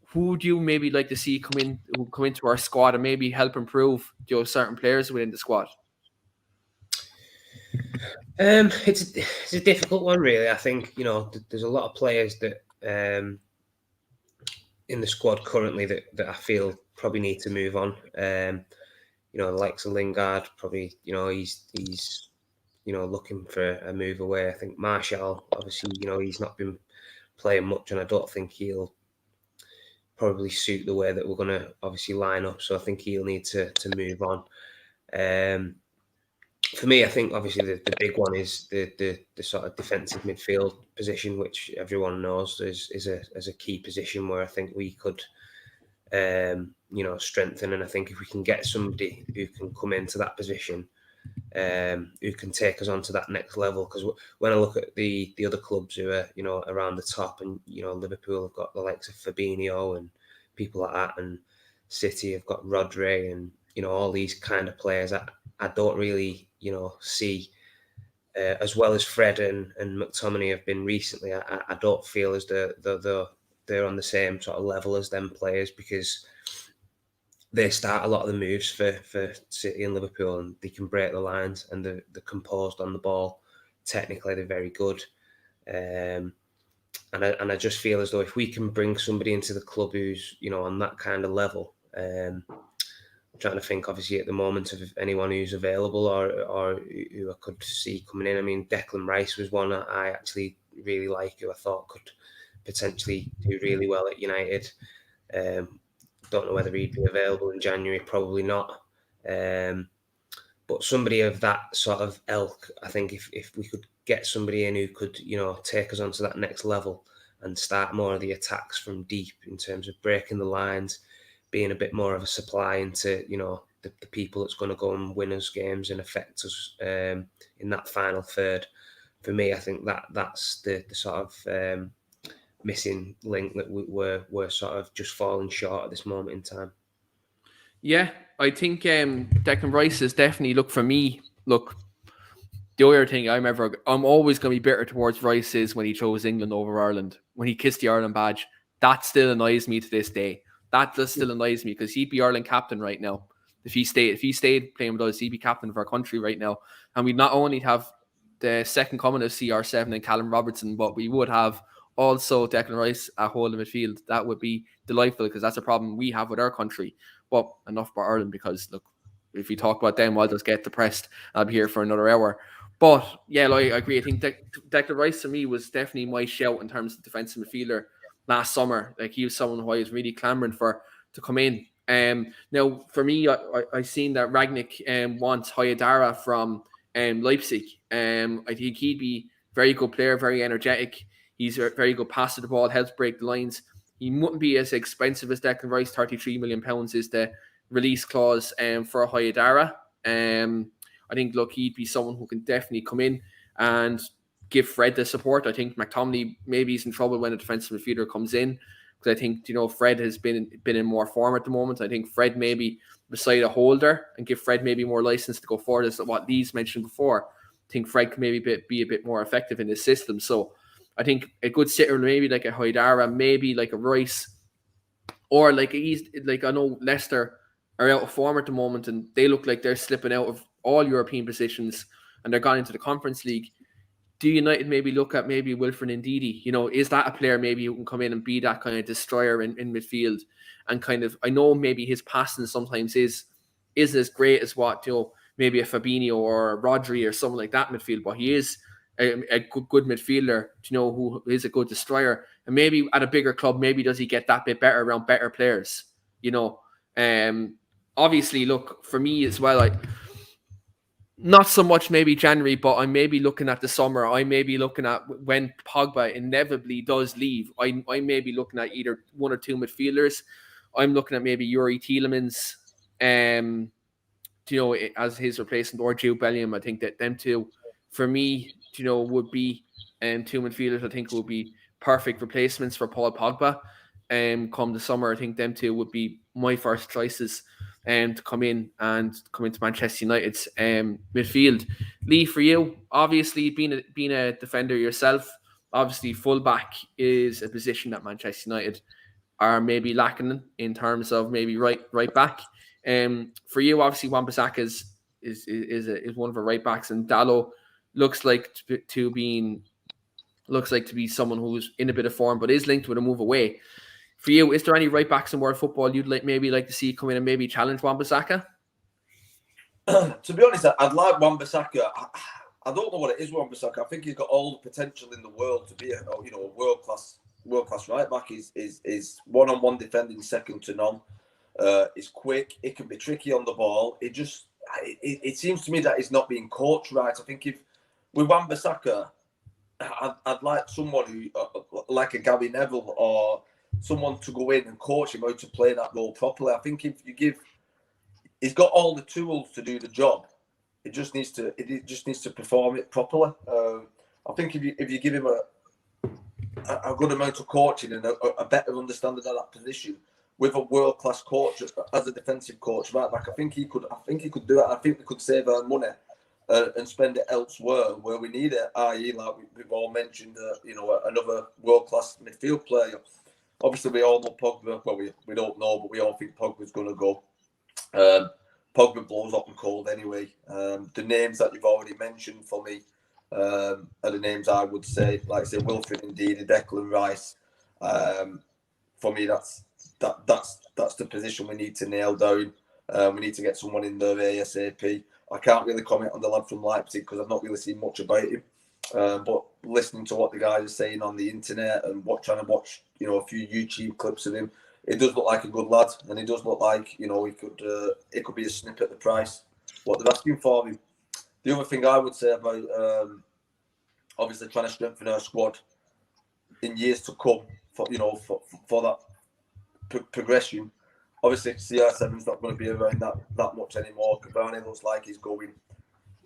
who would you maybe like to see come into our squad and maybe help improve certain players within the squad? It's a difficult one, really. I think there's a lot of players that in the squad currently that I feel probably need to move on. The likes of Lingard, probably he's looking for a move away. I think Marshall, obviously, he's not been playing much, and I don't think he'll probably suit the way that we're going to obviously line up. So I think he'll need to move on. For me, I think obviously the big one is the sort of defensive midfield position, which everyone knows is a key position where I think we could strengthen. And I think if we can get somebody who can come into that position, who can take us on to that next level, because when I look at the other clubs who are around the top, and Liverpool have got the likes of Fabinho and people like that, and City have got Rodri and all these kind of players. I don't really see as well as Fred and McTominay have been recently. I don't feel as they're on the same sort of level as them players, because they start a lot of the moves for City and Liverpool, and they can break the lines, and they're composed on the ball. Technically, they're very good. And I just feel as though if we can bring somebody into the club who's, on that kind of level, I'm trying to think obviously at the moment of anyone who's available or who I could see coming in. I mean, Declan Rice was one I actually really like, who I thought could potentially do really well at United. Don't know whether he'd be available in January. Probably not. But somebody of that sort of ilk, I think if we could get somebody in who could, take us onto that next level and start more of the attacks from deep in terms of breaking the lines, being a bit more of a supply into, the people that's going to go and win us games and affect us in that final third. For me, I think that's the sort of missing link that we're sort of just falling short at this moment in time. Yeah, I think Declan Rice is definitely, look, the other thing I'm always going to be bitter towards Rice is when he chose England over Ireland, when he kissed the Ireland badge. That still annoys me to this day. That does still annoys me, because he'd be Ireland captain right now. If he stayed playing with us, he'd be captain of our country right now. And we'd not only have the second coming of CR7 and Callum Robertson, but we would have also Declan Rice at holding midfield. That would be delightful, because that's a problem we have with our country. But enough about Ireland, because look, if we talk about them, I'll just get depressed. I'll be here for another hour. But yeah, I agree. I think Declan Rice to me was definitely my shout in terms of defensive midfielder last summer. Like, he was someone who I was really clamoring for to come in. Now for me, I seen that Rangnick wants Hayadara from Leipzig. I think he'd be very good player, very energetic. He's a very good passer of the ball, helps break the lines. He wouldn't be as expensive as Declan Rice. £33 million is the release clause for Hayadara. I think, look, he'd be someone who can definitely come in and give Fred the support. I think McTominay maybe is in trouble when a defensive midfielder comes in, because I think, Fred has been in more form at the moment. I think Fred maybe beside a holder and give Fred maybe more license to go forward, as what Lee's mentioned before. I think Fred can maybe be a bit more effective in this system. So I think a good sitter, maybe like a Haidara, maybe like a Rice, or like I know Leicester are out of form at the moment, and they look like they're slipping out of all European positions, and they're gone into the Conference League. Do United maybe look at maybe Wilfred Ndidi? Is that a player maybe who can come in and be that kind of destroyer in midfield? And kind of, I know maybe his passing sometimes isn't as great as what, maybe a Fabinho or a Rodri or someone like that midfield, but he is a good midfielder, who is a good destroyer. And maybe at a bigger club, maybe does he get that bit better around better players? Obviously, look, for me as well, not so much maybe January, but I may be looking at the summer. I may be looking at when Pogba inevitably does leave. I may be looking at either one or two midfielders. I'm looking at maybe Yuri Tielemans, as his replacement, or Jude Bellingham. I think that them two, for me, would be two midfielders. I think would be perfect replacements for Paul Pogba. Come the summer, I think them two would be my first choices to come into Manchester United's midfield. Lee, for you, obviously being a defender yourself, obviously fullback is a position that Manchester United are maybe lacking in terms of maybe right back. For you, obviously Wan-Bissaka is one of our right backs, and Dalot looks like to be someone who's in a bit of form, but is linked with a move away. For you, is there any right backs in world football you'd like to see come in and maybe challenge Wan-Bissaka? To be honest, I'd like Wan-Bissaka. I don't know what it is, Wan-Bissaka. I think he's got all the potential in the world to be a world class right back. Is one-on-one defending second to none. It's quick. It can be tricky on the ball. It seems to me that he's not being coached right. I think if with Wan-Bissaka, I'd like someone who, like a Gary Neville or someone to go in and coach him how to play that role properly. I think if you he's got all the tools to do the job. It just needs to perform it properly. I think if you give him a good amount of coaching and a better understanding of that position with a world class coach as a defensive coach, right back, I think he could do it. I think we could save our money and spend it elsewhere where we need it. I.e., like we've all mentioned, another world class midfield player. Obviously, we all know Pogba. Well, we don't know, but we all think Pogba's going to go. Pogba blows up and cold anyway. The names that you've already mentioned for me are the names I would say. Like I say, Wilfred Ndidi, Declan Rice. For me, that's the position we need to nail down. We need to get someone in there ASAP. I can't really comment on the lad from Leipzig because I've not really seen much about him. But listening to what the guys are saying on the internet and trying to watch, a few YouTube clips of him, it does look like a good lad, and it does look like, he could it could be a snip at the price what they're asking for him. The other thing I would say about obviously trying to strengthen our squad in years to come for that progression. Obviously, CR7's not going to be around that much anymore. Cavani looks like he's going.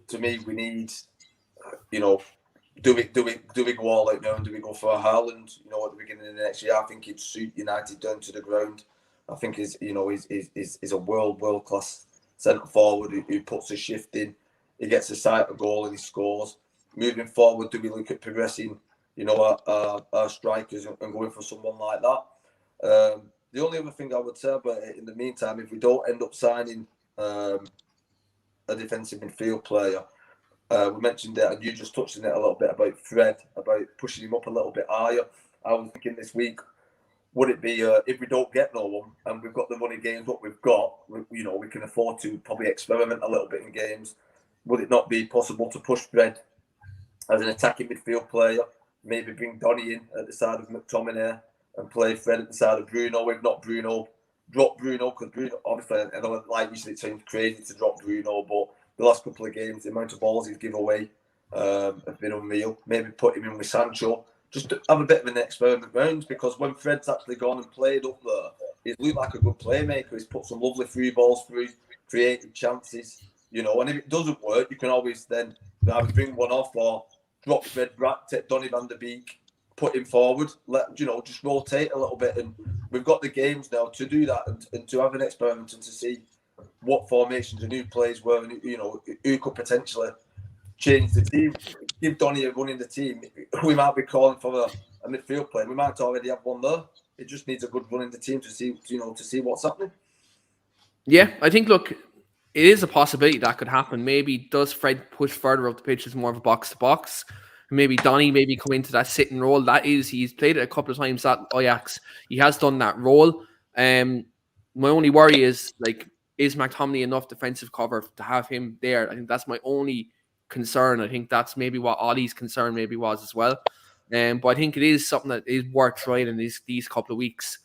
To me, we need, do we go all out now and do we go for a Haaland? At the beginning of the next year, I think he'd suit United down to the ground. I think he's a world class centre forward who puts a shift in. He gets a sight of goal and he scores. Moving forward, do we look at progressing, our strikers and going for someone like that? The only other thing I would say about it, in the meantime, if we don't end up signing a defensive midfield player, we mentioned it, and you just touched on it a little bit about Fred, about pushing him up a little bit higher. I was thinking this week, would it be if we don't get no one and we've got the money games what we've got, we can afford to probably experiment a little bit in games. Would it not be possible to push Fred as an attacking midfield player? Maybe bring Donny in at the side of McTominay and play Fred at the side of Bruno. If not Bruno, drop Bruno, because Bruno, obviously, I know, like you said, it seems crazy to drop Bruno, but the last couple of games, the amount of balls he's given away have been unreal. Maybe put him in with Sancho, just to have a bit of an experiment round, because when Fred's actually gone and played up there, he's looked like a good playmaker. He's put some lovely free balls through, created chances, and if it doesn't work, you can always then either bring one off or drop Fred back, take Donny van der Beek, put him forward, just rotate a little bit. And we've got the games now to do that and to have an experiment and to see what formations and who plays where, and who could potentially change the team. Give Donny a run in the team. We might be calling for a midfield player. We might already have one there. It just needs a good run in the team to see what's happening. Yeah, I think, look, it is a possibility that could happen. Maybe does Fred push further up the pitch as more of a box-to-box? Maybe Donny come into that sitting role. He's played it a couple of times at Ajax. He has done that role. My only worry is, is McTominay enough defensive cover to have him there? I think that's my only concern. I think that's maybe what Ollie's concern maybe was as well. But I think it is something that is worth trying in these couple of weeks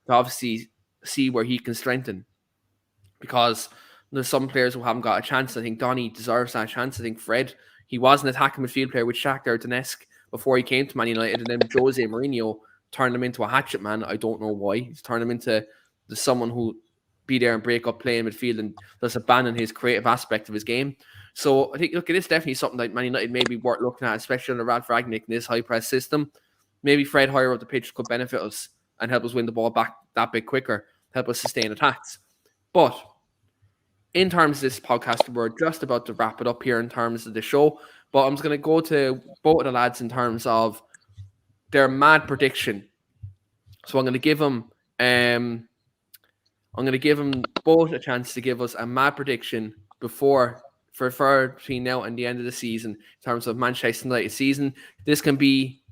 to obviously see where he can strengthen. Because there's some players who haven't got a chance. I think Donny deserves that chance. I think Fred, he was an attacking midfield player with Shakhtar Donetsk before he came to Man United, and then Jose Mourinho turned him into a hatchet man. I don't know why. He's turned him into someone who be there and break up play in midfield and just abandon his creative aspect of his game. So I think, look, it is definitely something that Man United may be worth looking at, especially under Ralf Rangnick in this high press system. Maybe Fred higher up the pitch could benefit us and help us win the ball back that bit quicker, help us sustain attacks. But in terms of this podcast, we're just about to wrap it up here in terms of the show. But I'm just going to go to both of the lads in terms of their mad prediction. So I'm going to give them both a chance to give us a mad prediction for between now and the end of the season in terms of Manchester United season. This can be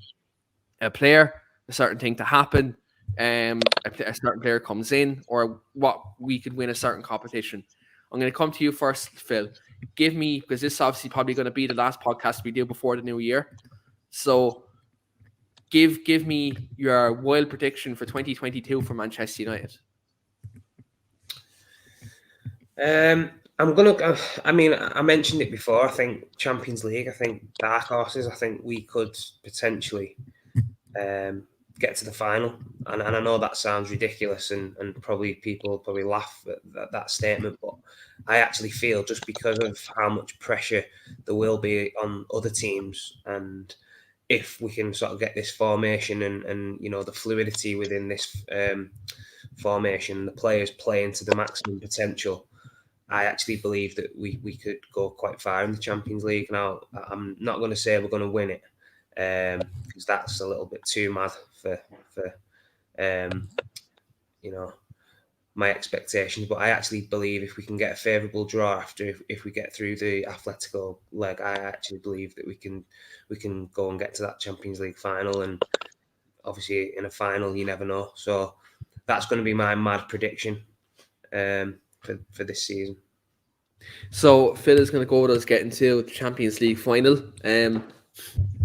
a player, a certain thing to happen, a certain player comes in, or what we could win a certain competition. I'm going to come to you first, Phil. Give me, because this is obviously probably going to be the last podcast we do before the new year. So give me your wild prediction for 2022 for Manchester United. I mentioned it before. I think Champions League, I think dark horses, I think we could potentially get to the final. And I know that sounds ridiculous and probably people probably laugh at that statement, but I actually feel just because of how much pressure there will be on other teams, and if we can sort of get this formation and the fluidity within this formation, the players playing to the maximum potential, I actually believe that we could go quite far in the Champions League. Now, I'm not going to say we're going to win it, because that's a little bit too mad for my expectations. But I actually believe if we can get a favourable draw if we get through the Atletico leg, I actually believe that we can go and get to that Champions League final. And obviously, in a final, you never know. So that's going to be my mad prediction for this season. So Phil is going to go with us getting to the Champions League final.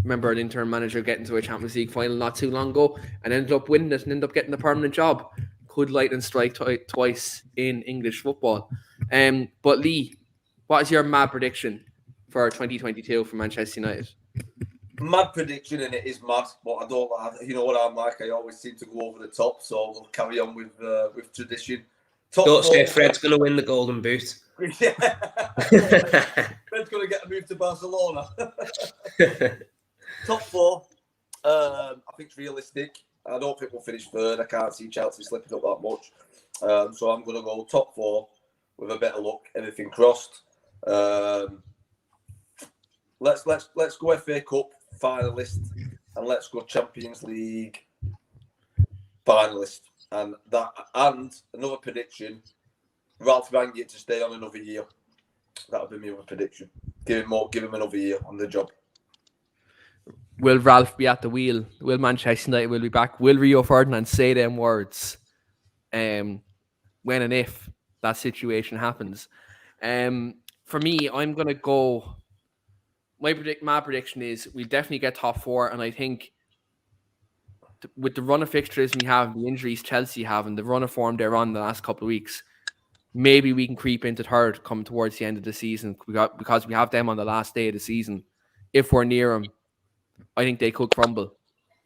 remember an interim manager getting to a Champions League final not too long ago and ended up winning it and ended up getting a permanent job. Could lightning strike twice in English football. But Lee, what is your mad prediction for 2022 for Manchester United? Mad prediction, and it is mad, but I don't. You know what I'm like. I always seem to go over the top, so we'll carry on with tradition. Don't say Fred's going to win the Golden Boot. Yeah. Fred's going to get a move to Barcelona. Top 4. I think it's realistic. I don't think we'll finish third. I can't see Chelsea slipping up that much. So I'm going to go top 4 with a bit of luck. Everything crossed. Let's go FA Cup finalist, and let's go Champions League finalist. And another prediction: Ralph Rangnick to stay on another year. That would be my other prediction. Give him another year on the job. Will Ralph be at the wheel? Will Manchester United will be back? Will Rio Ferdinand say them words? When and if that situation happens. For me, I'm gonna go. My prediction is we definitely get top 4, and I think with the run of fixtures we have, the injuries Chelsea have, and the run of form they're on the last couple of weeks, maybe we can creep into third coming towards the end of the season because we have them on the last day of the season. If we're near them, I think they could crumble.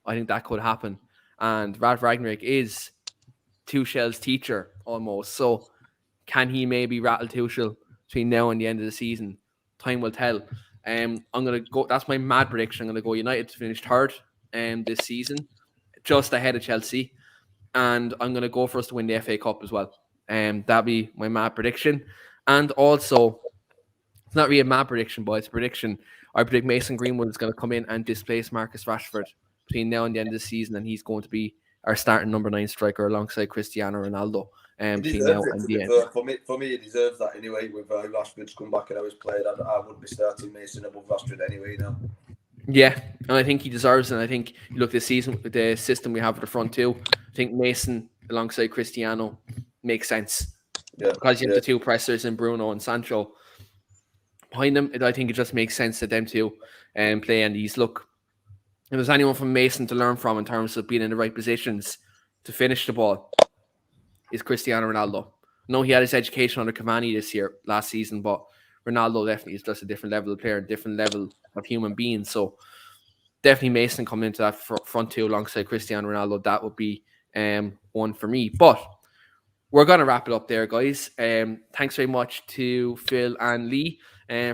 I think that could happen. And Ralph Rangnick is Tuchel's teacher almost. So can he maybe rattle Tuchel between now and the end of the season? Time will tell. I'm gonna go. That's my mad prediction. I'm gonna go United to finish third this season, just ahead of Chelsea, and I'm gonna go for us to win the FA Cup as well. That'll be my mad prediction. And also, it's not really a mad prediction, but it's a prediction. I predict Mason Greenwood is going to come in and displace Marcus Rashford between now and the end of the season, and he's going to be our starting number 9 striker alongside Cristiano Ronaldo. Between now and the end. For me, he deserves that anyway. With Rashford's come back and how he's played, I would be starting Mason above Rashford anyway now. Yeah, and I think he deserves it. And I think you look this season with the system we have at the front too. I think Mason alongside Cristiano makes sense. Yeah, because you have the 2 pressers in Bruno and Sancho behind them. I think it just makes sense that them two play. And if there's anyone from Mason to learn from in terms of being in the right positions to finish the ball, is Cristiano Ronaldo. No, he had his education under Cavani last season, but Ronaldo definitely is just a different level of player, a different level of human being. So definitely Mason coming into that front 2 alongside Cristiano Ronaldo, that would be one for me. But we're going to wrap it up there, guys. Thanks very much to Phil and Lee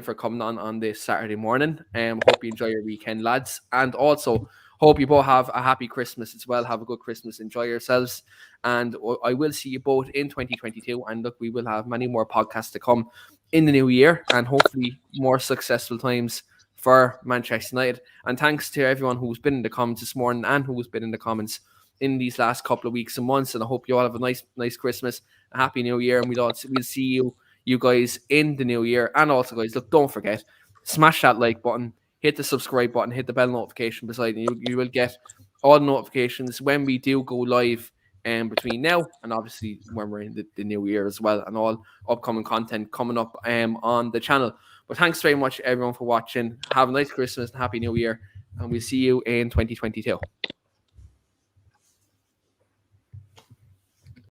for coming on this Saturday morning. Hope you enjoy your weekend, lads. And also, hope you both have a happy Christmas as well. Have a good Christmas. Enjoy yourselves. And I will see you both in 2022. And look, we will have many more podcasts to come in the new year and hopefully more successful times for Manchester United. And thanks to everyone who's been in the comments this morning and who's been in the comments in these last couple of weeks and months. And I hope you all have a nice Christmas, a happy new year. And we'll see you guys in the new year. And also, guys, look, don't forget, smash that like button, hit the subscribe button, hit the bell notification beside it. You will get all notifications when we do go live between now and obviously when we're in the new year as well, and all upcoming content coming up on the channel. But thanks very much everyone for watching. Have a nice Christmas and happy new year, and we'll see you in 2022.